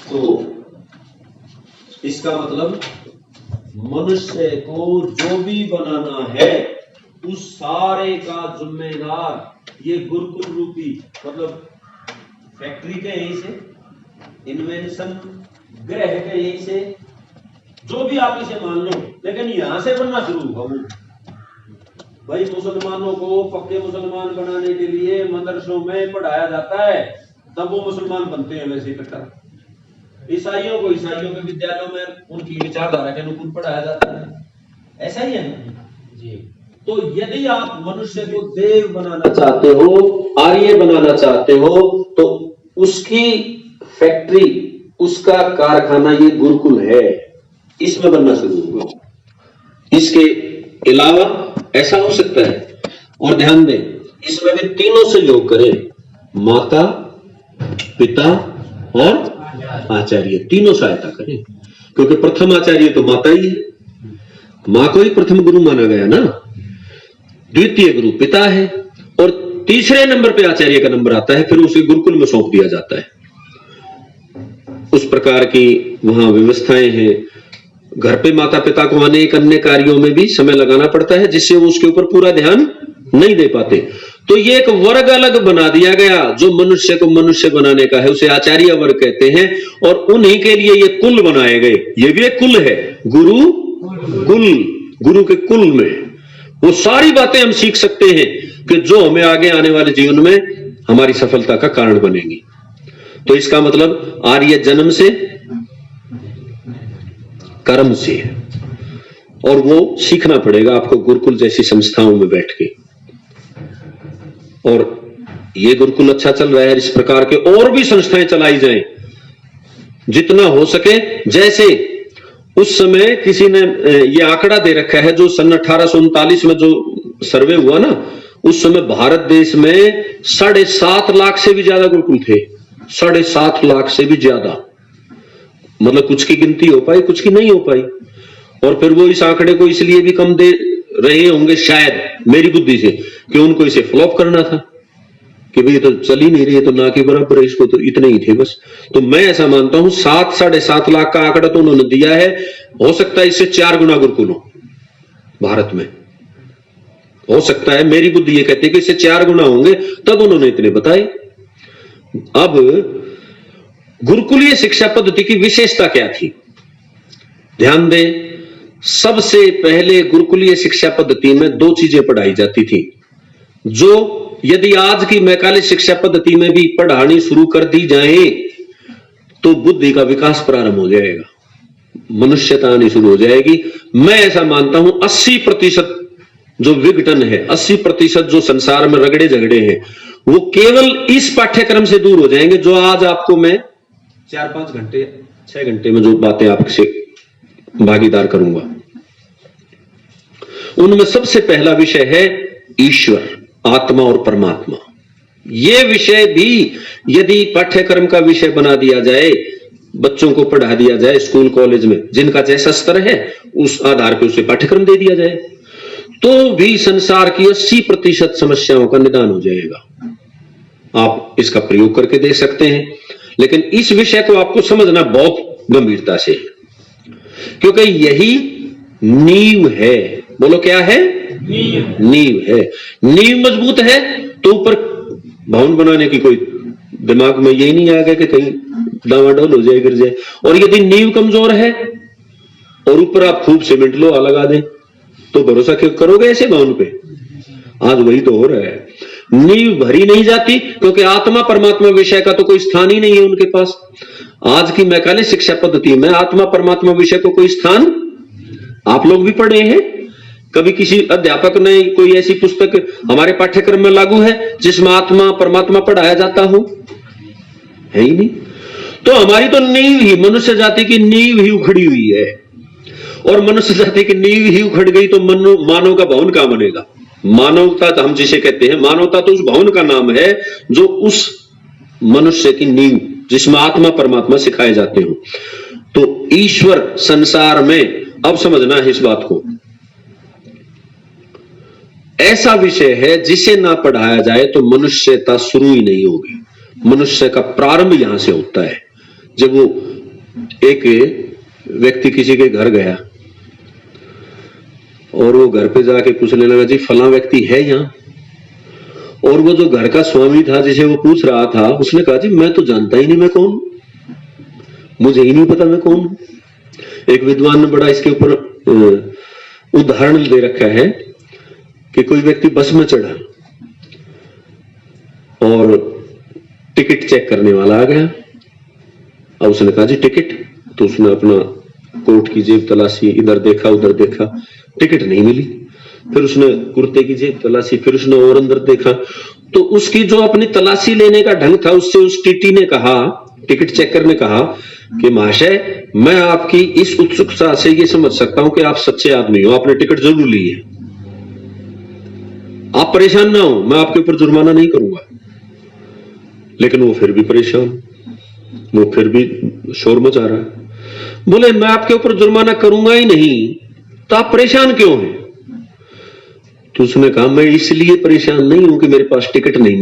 तो इसका मतलब मनुष्य को जो भी बनाना है उस सारे का जिम्मेदार ये गुरुकुल रूपी, मतलब फैक्ट्री के यहीं से, इन्वेंशन ग्रह के यहीं से, जो भी आप इसे मान लो, लेकिन यहां से बनना शुरू होगा। भाई मुसलमानों को पक्के मुसलमान बनाने के लिए मदरसों में पढ़ाया जाता है, तब वो मुसलमान बनते हैं वैसे इकट्ठा। ईसाइयों को ईसाइयों के विद्यालयों में उनकी विचारधारा के अनुकूल पढ़ाया जाता है, ऐसा ही है ना जी। तो यदि आप मनुष्य को देव बनाना चाहते हो, आर्य बनाना चाहते हो, तो उसकी फैक्ट्री, उसका कारखाना ये गुरुकुल है, इसमें बनना शुरू होगा। इसके अलावा ऐसा हो सकता है, और ध्यान दें इसमें भी तीनों से योग करें, माता, पिता और आचार्य, तीनों सहायता करें, क्योंकि प्रथम आचार्य तो माता ही है, मां को ही प्रथम गुरु माना गया ना, द्वितीय गुरु पिता है, और तीसरे नंबर पे आचार्य का नंबर आता है, फिर उसे गुरुकुल में सौंप दिया जाता है। उस प्रकार की वहां व्यवस्थाएं हैं। घर पे माता पिता को अनेक अन्य कार्यों में भी समय लगाना पड़ता है, जिससे वो उसके ऊपर पूरा ध्यान नहीं दे पाते। तो ये एक वर्ग अलग बना दिया गया जो मनुष्य को मनुष्य बनाने का है, उसे आचार्य वर्ग कहते हैं, और उन्हीं के लिए ये कुल बनाए गए। ये भी एक कुल है, गुरु कुल, गुरु के कुल में वो सारी बातें हम सीख सकते हैं कि जो हमें आगे आने वाले जीवन में हमारी सफलता का कारण बनेगी। तो इसका मतलब आर्य जन्म से, कर्म से, और वो सीखना पड़ेगा आपको गुरुकुल जैसी संस्थाओं में बैठ के। और ये गुरुकुल अच्छा चल रहा है, इस प्रकार के और भी संस्थाएं चलाई जाएं जितना हो सके। जैसे उस समय किसी ने ये आंकड़ा दे रखा है, जो सन 1839 में जो सर्वे हुआ ना, उस समय भारत देश में 7.5 लाख से भी ज्यादा गुरुकुल थे, 7.5 लाख से भी ज्यादा। मतलब कुछ की गिनती हो पाई, कुछ की नहीं हो पाई। और फिर वो इस आंकड़े को इसलिए भी कम दे रहे होंगे शायद, मेरी बुद्धि से, कि उनको इसे फ्लॉप करना था कि भाई ये तो चल ही नहीं रही है, तो ना के बराबर है, इसको तो इतने ही थे बस। तो मैं ऐसा मानता हूं 7-7.5 लाख का आंकड़ा तो उन्होंने दिया है, हो सकता है इससे 4 गुना गुरुकुल हो भारत में, हो सकता है। मेरी बुद्धि ये कहती है कि इससे 4 गुना होंगे, तब उन्होंने इतने बताए। अब गुरुकुलीय शिक्षा पद्धति की विशेषता क्या थी, ध्यान दें। सबसे पहले गुरुकुलीय शिक्षा पद्धति में 2 चीजें पढ़ाई जाती थी, जो यदि आज की मैकाले शिक्षा पद्धति में भी पढ़ानी शुरू कर दी जाए तो बुद्धि का विकास प्रारंभ हो जाएगा, मनुष्यता आनी शुरू हो जाएगी। मैं ऐसा मानता हूं 80% जो विघटन है, 80% जो संसार में रगड़े झगड़े हैं, वो केवल इस पाठ्यक्रम से दूर हो जाएंगे, जो आज आपको मैं 4-5 घंटे 6 घंटे में जो बातें आपसे भागीदार करूंगा। उनमें सबसे पहला विषय है ईश्वर, आत्मा और परमात्मा। यह विषय भी यदि पाठ्यक्रम का विषय बना दिया जाए, बच्चों को पढ़ा दिया जाए स्कूल कॉलेज में, जिनका जैसा स्तर है उस आधार पर उसे पाठ्यक्रम दे दिया जाए, तो भी संसार की 80% समस्याओं का निदान हो जाएगा। आप इसका प्रयोग करके देख सकते हैं, लेकिन इस विषय को आपको समझना बहुत गंभीरता से, क्योंकि यही नींव है। बोलो क्या है? नींव है। नींव मजबूत है तो ऊपर भवन बनाने की कोई दिमाग में यही नहीं आ गया कि कहीं डावाडोल हो जाए, गिर जाए। और यदि नींव कमजोर है और ऊपर आप खूब सीमेंट लोहा लगा दें, तो भरोसा क्यों करोगे ऐसे भवन पे? आज वही तो हो रहा है। नींव भरी नहीं जाती, क्योंकि आत्मा परमात्मा विषय का तो कोई स्थान ही नहीं है उनके पास। आज की मैकाले शिक्षा पद्धति में आत्मा परमात्मा विषय को कोई स्थान, आप लोग भी पढ़े हैं, कभी किसी अध्यापक ने कोई ऐसी पुस्तक हमारे पाठ्यक्रम में लागू है जिसमें आत्मा परमात्मा पढ़ाया जाता हो? है ही नहीं। तो हमारी तो नींव ही, मनुष्य जाति की नींव ही उखड़ी हुई है, और मनुष्य जाति की नींव ही उखड़ गई तो मानव का भवन कहां बनेगा? मानवता हम जिसे कहते हैं, मानवता तो उस भवन का नाम है जो उस मनुष्य की नींव, जिसमें आत्मा परमात्मा सिखाए जाते हो। तो ईश्वर संसार में, अब समझना है इस बात को, ऐसा विषय है जिसे ना पढ़ाया जाए तो मनुष्यता शुरू ही नहीं होगी। मनुष्य का प्रारंभ यहां से होता है। जब वो एक व्यक्ति किसी के घर गया और वो घर पे जाके पूछने लगा, जी फला व्यक्ति है यहाँ? और वो जो घर का स्वामी था जिसे वो पूछ रहा था, उसने कहा, जी मैं तो जानता ही नहीं मैं कौन, मुझे ही नहीं पता मैं कौन हूं। एक विद्वान ने बड़ा इसके ऊपर उदाहरण दे रखा है कि कोई व्यक्ति बस में चढ़ा और टिकट चेक करने वाला आ गया। अब उसने कहा, जी टिकट? तो उसने अपना कोट की जेब तलाशी, इधर देखा उधर देखा, टिकट नहीं मिली। फिर उसने कुर्ते की जेब तलाशी, फिर उसने और अंदर देखा, तो उसकी जो अपनी तलाशी लेने का ढंग था, उससे उस टीटी ने कहा, टिकट चेकर ने कहा कि महाशय, मैं आपकी इस उत्सुकता से ये समझ सकता हूं कि आप सच्चे आदमी हो, आपने टिकट जरूर ली है, आप परेशान ना हो, मैं आपके ऊपर जुर्माना नहीं करूंगा। लेकिन वो फिर भी परेशान, वो फिर भी शोर मचा रहा है। बोले मैं आपके ऊपर जुर्माना करूंगा ही नहीं, तो आप परेशान क्यों हैं? तो उसने कहा मैं इसलिए परेशान नहीं हूं कि मेरे पास टिकट नहीं